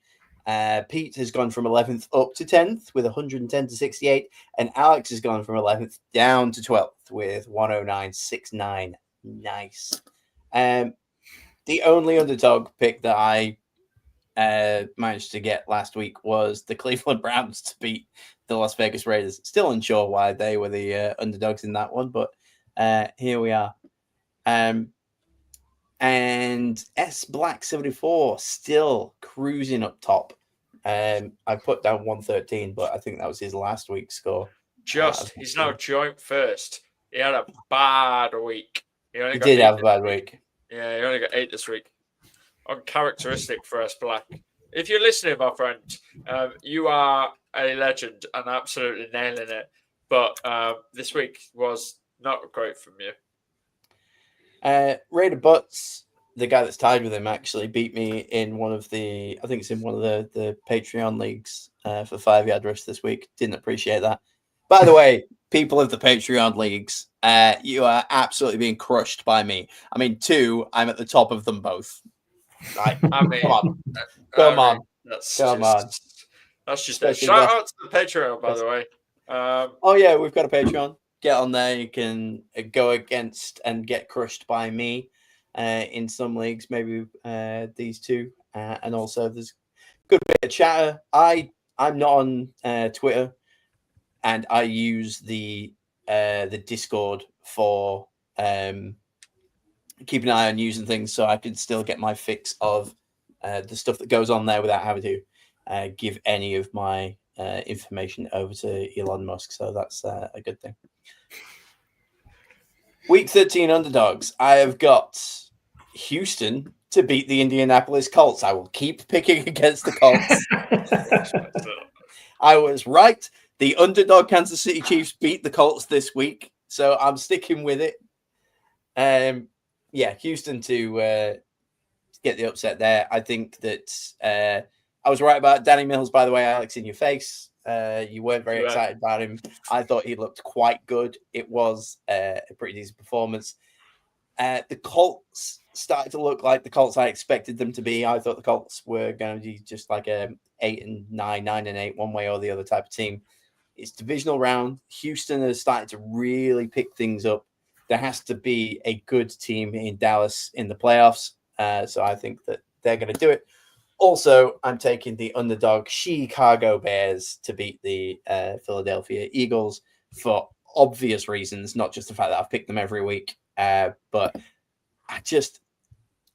Pete has gone from 11th up to 10th with 110 to 68. And Alex has gone from 11th down to 12th with 109.69. Nice. The only underdog pick that I managed to get last week was the Cleveland Browns to beat the Las Vegas Raiders. Still unsure why they were the underdogs in that one, but here we are. And S Black 74 still cruising up top. I put down 113, but I think that was his last week's score. He's now joint first. He had a bad week. He did have a bad week. Yeah, he only got 8 this week. Uncharacteristic for S Black. If you're listening, my friend, you are a legend and absolutely nailing it. But this week was not great from you. Raider Butts, the guy that's tied with him, actually beat me in one of the, I think it's in one of the Patreon leagues for 5 Yard Rush this week. Didn't appreciate that. By the way, people of the Patreon leagues, you are absolutely being crushed by me. I mean, 2, I'm at the top of them both. Right? I mean, come on. That's just Especially it. Shout out to the Patreon, by the way. Oh yeah, we've got a Patreon. Get on there. You can go against and get crushed by me in some leagues, maybe these 2, and also there's a good bit of chatter. I'm not on Twitter, and I use the Discord for keep an eye on news and things, so I can still get my fix of the stuff that goes on there without having to give any of my information over to Elon Musk. So that's a good thing. Week 13 underdogs. I have got Houston to beat the Indianapolis Colts. I will keep picking against the Colts. I was right. The underdog Kansas City Chiefs beat the Colts this week, so I'm sticking with it. Yeah, Houston to get the upset there. I think that I was right about Danny Mills, by the way, Alex, in your face. You weren't very excited about him. I thought he looked quite good. It was a pretty decent performance. The Colts started to look like the Colts I expected them to be. I thought the Colts were going to be just like a 8-9, 9-8, one way or the other type of team. It's divisional round. Houston has started to really pick things up. There has to be a good team in Dallas in the playoffs. So I think that they're going to do it. Also, I'm taking the underdog Chicago Bears to beat the Philadelphia Eagles for obvious reasons, not just the fact that I've picked them every week. But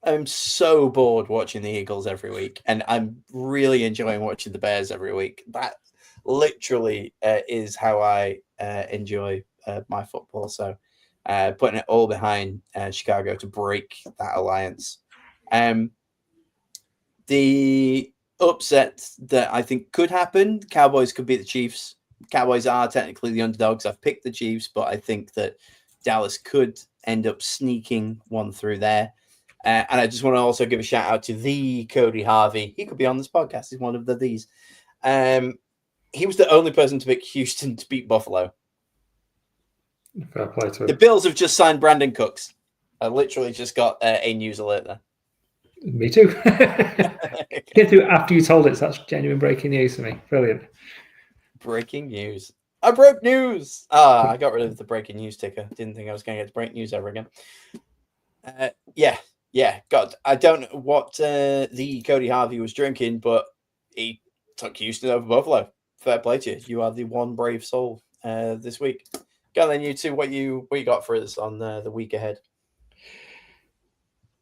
I'm so bored watching the Eagles every week, and I'm really enjoying watching the Bears every week. That literally is how I enjoy my football. So putting it all behind Chicago to break that alliance. The upset that I think could happen, Cowboys could beat the Chiefs. Cowboys are technically the underdogs. I've picked the Chiefs, but I think that Dallas could end up sneaking one through there. And I just want to also give a shout out to the Cody Harvey. He could be on this podcast. He's one of these. He was the only person to pick Houston to beat Buffalo. Fair play to The it. Bills have just signed Brandon Cooks. I literally just got a news alert there. Me too. Get through after you told it. So that's genuine breaking news for me. Brilliant. Breaking news. I broke news. I got rid of the breaking news ticker. Didn't think I was going to get to break news ever again. Yeah. God, I don't know what the Cody Harvey was drinking, but he took Houston over Buffalo. Fair play to you. You are the one brave soul this week. Go then, you two. What you got for us on the week ahead?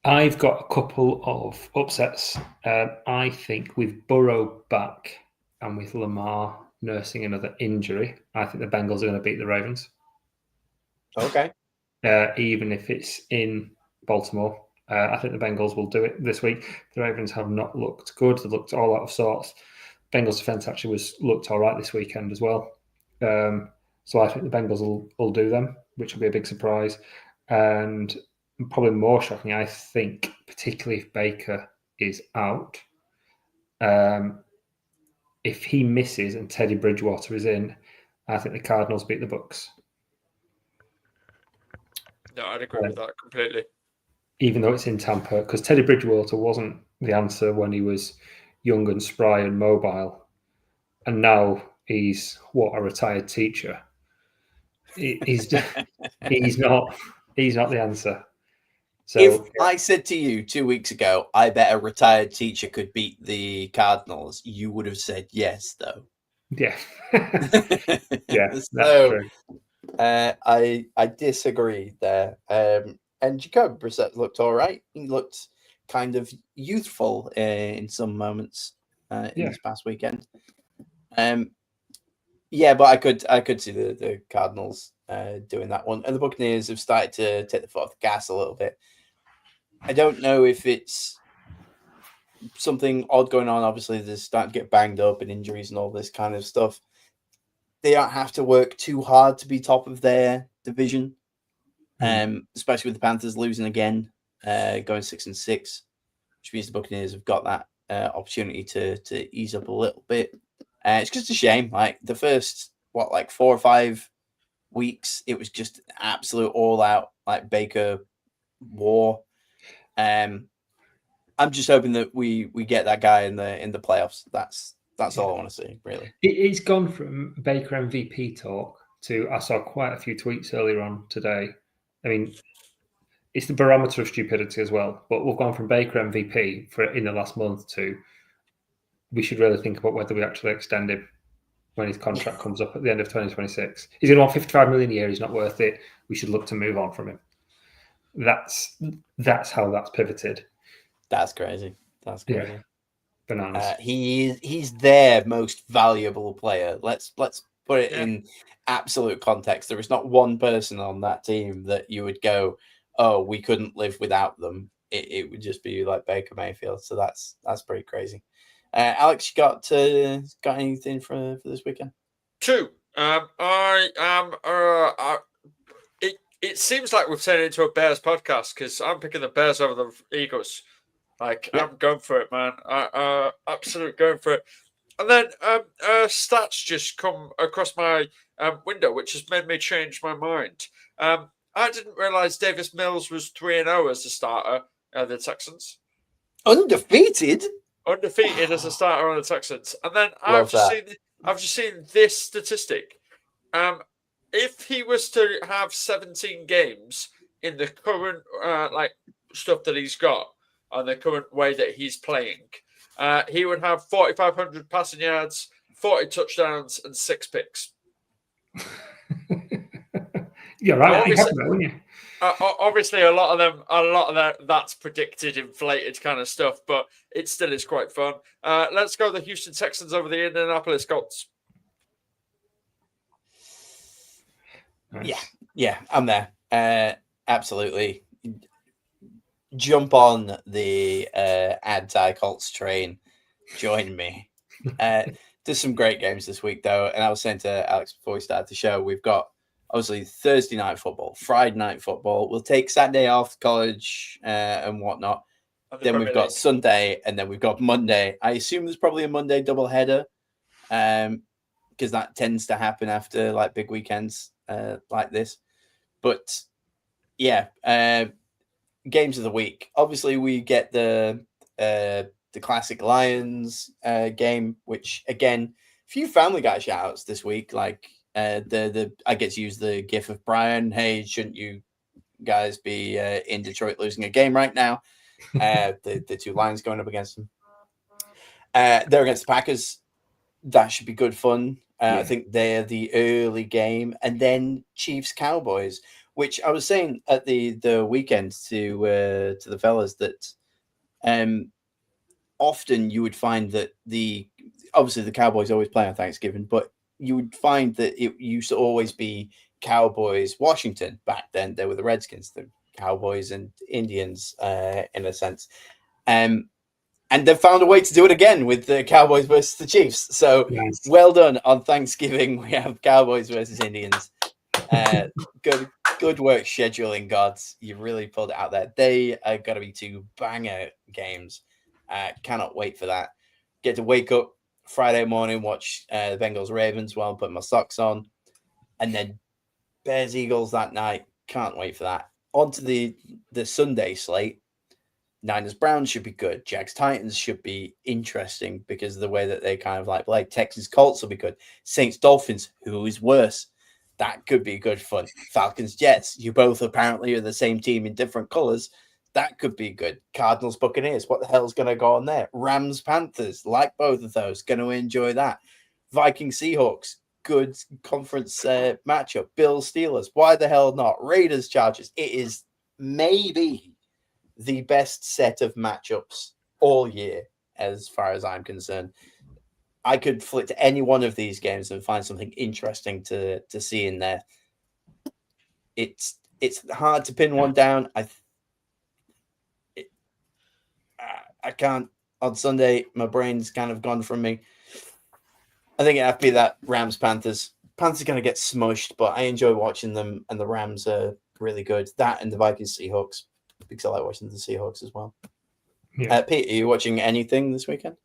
I've got a couple of upsets. I think with Burrow back and with Lamar nursing another injury, I think the Bengals are going to beat the Ravens. Okay. Even if it's in Baltimore. I think the Bengals will do it this week. The Ravens have not looked good. They looked all out of sorts. Bengals defense actually looked all right this weekend as well. So I think the Bengals will do them, which will be a big surprise. And probably more shocking, I think, particularly if Baker is out, if he misses and Teddy Bridgewater is in, I think the Cardinals beat the Bucs. No, I'd agree with that completely. Even though it's in Tampa, because Teddy Bridgewater wasn't the answer when he was young and spry and mobile, and now he's a retired teacher. He's not the answer. So if I said to you 2 weeks ago, I bet a retired teacher could beat the Cardinals, you would have said yes, though. Yeah, yeah, that's true. I disagree there. And Jacoby Brissett looked all right. He looked kind of youthful in some moments in this past weekend. Yeah, but I could see the Cardinals doing that one, and the Buccaneers have started to take the foot off the gas a little bit. I don't know if it's something odd going on. Obviously, they're starting to get banged up and injuries and all this kind of stuff. They don't have to work too hard to be top of their division, especially with the Panthers losing again, going 6-6, which means the Buccaneers have got that opportunity to ease up a little bit. It's just a shame. Like the first 4 or 5 weeks, it was just an absolute all-out Baker war. I'm just hoping that we get that guy in the playoffs. That's all I want to see, really. It's gone from Baker MVP talk to, I saw quite a few tweets earlier on today. I mean, it's the barometer of stupidity as well. But we've gone from Baker MVP in the last month to we should really think about whether we actually extend him when his contract comes up at the end of 2026. He's going to want $55 million a year. He's not worth it. We should look to move on from him. That's how that's pivoted. That's crazy. Yeah. Bananas. He's their most valuable player. Let's put it in absolute context. There is not one person on that team that you would go, oh, we couldn't live without them. It would just be like Baker Mayfield. So that's pretty crazy. Alex, you got anything for this weekend? 2. I am. It seems like we've turned it into a Bears podcast because I'm picking the Bears over the Eagles. I'm going for it, man. Absolutely going for it. And then stats just come across my window, which has made me change my mind. I didn't realize Davis Mills was 3-0 as a starter. The Undefeated as a starter on the Texans, and then I've just seen this statistic. If he was to have 17 games in the current stuff that he's got and the current way that he's playing, he would have 4,500 passing yards, 40 touchdowns, and 6 picks. Yeah, right. You Obviously, have to, wouldn't you? obviously, a lot of that's predicted, inflated kind of stuff, but it still is quite fun. Let's go the Houston Texans over the Indianapolis Colts. Nice. Yeah, I'm there. Absolutely. Jump on the anti-Colts train. Join me. There's some great games this week, though. And I was saying to Alex before we started the show, we've got obviously Thursday night football, Friday night football. We'll take Saturday off college and whatnot. Then we've got Sunday, and then we've got Monday. I assume there's probably a Monday doubleheader, because that tends to happen after like big weekends like this. But yeah, games of the week. Obviously, we get the classic Lions game, which again, few Family Guy shout outs this week. Like the I get to use the gif of Brian. Hey, shouldn't you guys be in Detroit losing a game right now? The two Lions going up against them. They're against the Packers. That should be good fun. I think they're the early game, and then Chiefs Cowboys, which I was saying at the weekend to the fellas that often you would find that obviously the Cowboys always play on Thanksgiving, but you would find that it used to always be Cowboys Washington back then. They were the Redskins, the Cowboys and Indians in a sense. And they've found a way to do it again with the Cowboys versus the Chiefs. So well done on Thanksgiving. We have Cowboys versus Indians. Good work scheduling, gods. You really pulled it out there. They are going to be two banger games. Cannot wait for that. Get to wake up Friday morning, watch the Bengals Ravens while I'm putting my socks on. And then Bears Eagles that night. Can't wait for that. On to the Sunday slate. Niners Browns should be good. Jags Titans should be interesting because of the way that they kind of like play. Texans Colts will be good. Saints Dolphins, who is worse? That could be good fun. Falcons Jets, you both apparently are the same team in different colors. That could be good. Cardinals Buccaneers, what the hell's going to go on there? Rams Panthers, like both of those, going to enjoy that. Vikings Seahawks, good conference matchup. Bills Steelers, why the hell not? Raiders Chargers, it is maybe the best set of matchups all year, as far as I'm concerned. I could flick to any one of these games and find something interesting to see in there. It's hard to pin one down. I can't. On Sunday, my brain's kind of gone from me. I think it have to be that Rams Panthers. Panthers are going to get smushed, but I enjoy watching them, and the Rams are really good. That and the Vikings Seahawks, because I like watching the Seahawks as well. Yeah. Pete, are you watching anything this weekend?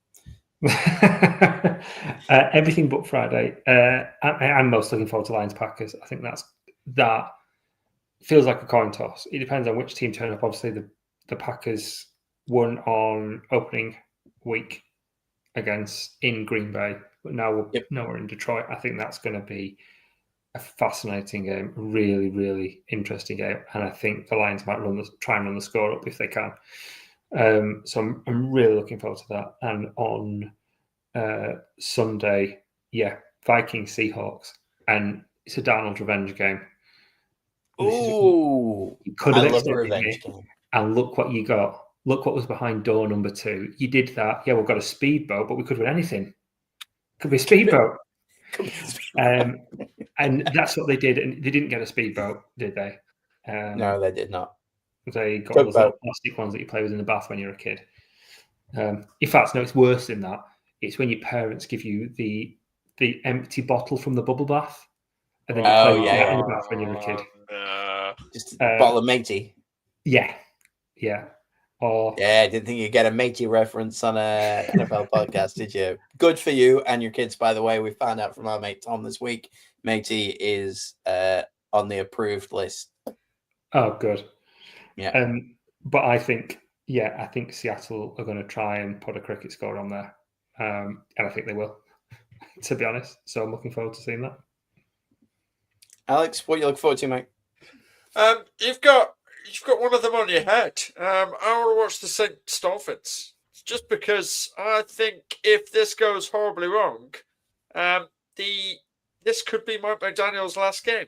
Everything but Friday. I'm most looking forward to Lions Packers. I think that feels like a coin toss. It depends on which team turn up. Obviously, the Packers won on opening week in Green Bay, but now we're in Detroit. I think that's going to be a fascinating game, really, really interesting game, and I think the Lions might try and run the score up if they can. So I'm really looking forward to that. And on Sunday, Vikings Seahawks, and it's a Darnold revenge game. Ooh, I love a revenge game. And look what you got. Look what was behind door number 2. You did that. Yeah, we've got a speedboat, but we could win anything. Could be a speedboat. And that's what they did. And they didn't get a speedboat, did they? No, they did not. They got those little plastic ones that you play with in the bath when you're a kid. In fact, no, it's worse than that. It's when your parents give you the empty bottle from the bubble bath, and then you play with that in the bath when you're a kid. Just a bottle of matey. Yeah. I didn't think you'd get a matey reference on a NFL podcast, did you? Good for you and your kids, by the way. We found out from our mate Tom this week. Matey is on the approved list. Oh, good. Yeah. But I think Seattle are going to try and put a cricket score on there. And I think they will, to be honest. So I'm looking forward to seeing that. Alex, what are you looking forward to, mate? You've got one of them on your head. I want to watch the Saints Dolphins, just because I think if this goes horribly wrong, this could be Mike McDaniel's last game.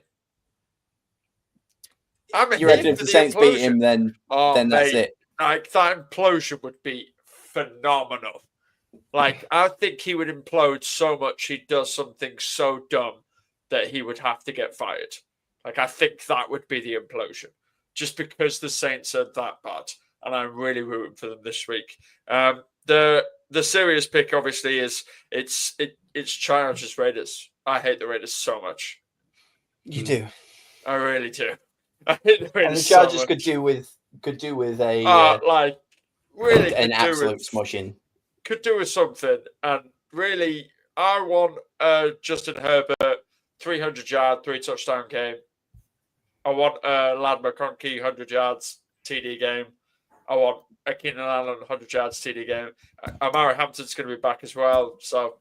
I'm You reckon here if for the Saints beat him, implosion. then that's mate, it? Like that implosion would be phenomenal. Like I think he would implode so much he does something so dumb that he would have to get fired. Like I think that would be the implosion, just because the Saints are that bad, and I'm really rooting for them this week. The serious pick obviously is it's Chargers Raiders. I hate the Raiders so much. You do. I really do. I hate the And Raiders the Chargers so could much. do with a Like really an could do absolute with smushing. could do with something. And really, I want Justin Herbert 300 yard, 3 touchdown game. I want Lad McConkey 100 yards TD game. I want a Keenan Allen 100 yards TD game. Amari Hampton's going to be back as well. So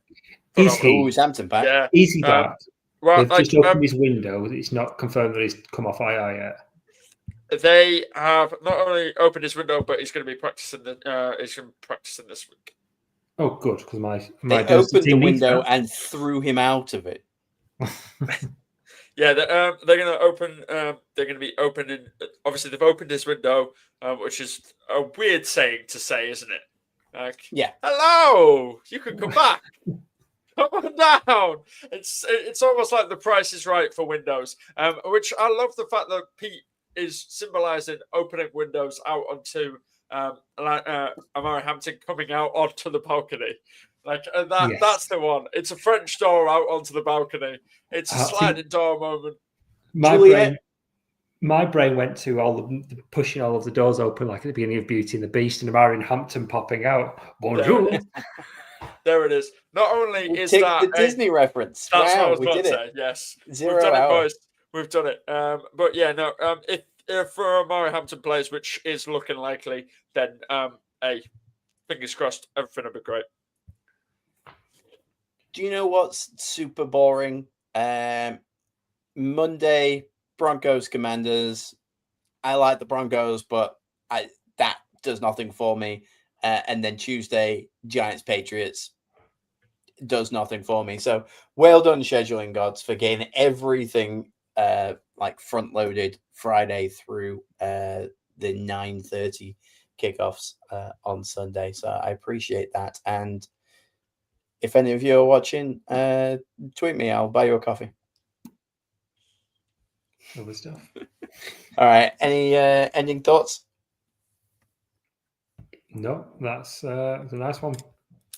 Is he? Ooh, is Hampton back? Yeah. Is he back? Well, They've just opened his window. It's not confirmed that he's come off IR yet. they have not only opened his window, but he's going to be practicing. He's going to be practicing this week. Oh, good, because my They Dusty opened the team needs window that. and threw him out of it. Yeah, they're going to open. They're going to be opening. Obviously, they've opened his window, which is a weird saying to say, isn't it? Like, Yeah. hello, you can come back. Come on down. It's almost like the Price is Right for Windows, which I love the fact that Pete is symbolising opening windows out onto Amari Hampton coming out onto the balcony. Like Yes. that's the one. It's a French door out onto the balcony. It's a sliding door moment. My brain went to all the pushing all of the doors open, like at the beginning of Beauty and the Beast, and Amari Hampton popping out. Bonjour. There it is. Not only We is take that the Disney reference. that's what I Wow, was we about did to it. say. Yes, 0 we've done hour. it, boys. We've done it. But yeah, no. If Amari Hampton plays, which is looking likely, then hey, fingers crossed, everything will be great. Do you know what's super boring? Monday, Broncos Commanders. I like the Broncos, but that does nothing for me. And then Tuesday, Giants Patriots does nothing for me. So well done, scheduling gods, for getting everything like front loaded Friday through the 9:30 kickoffs on Sunday. So I appreciate that. And if any of you are watching, tweet me. I'll buy you a coffee. Other stuff. All right. Any ending thoughts? No, that's a nice one.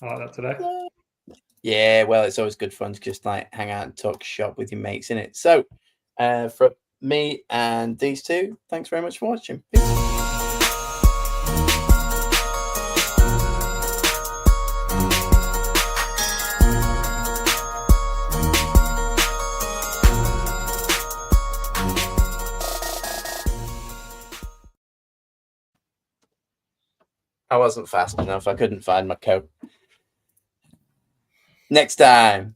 I like that today. Yeah, well, it's always good fun to just like hang out and talk shop with your mates, in it. So, for me and these two, thanks very much for watching. Peace. I wasn't fast enough. I couldn't find my coat. Next time.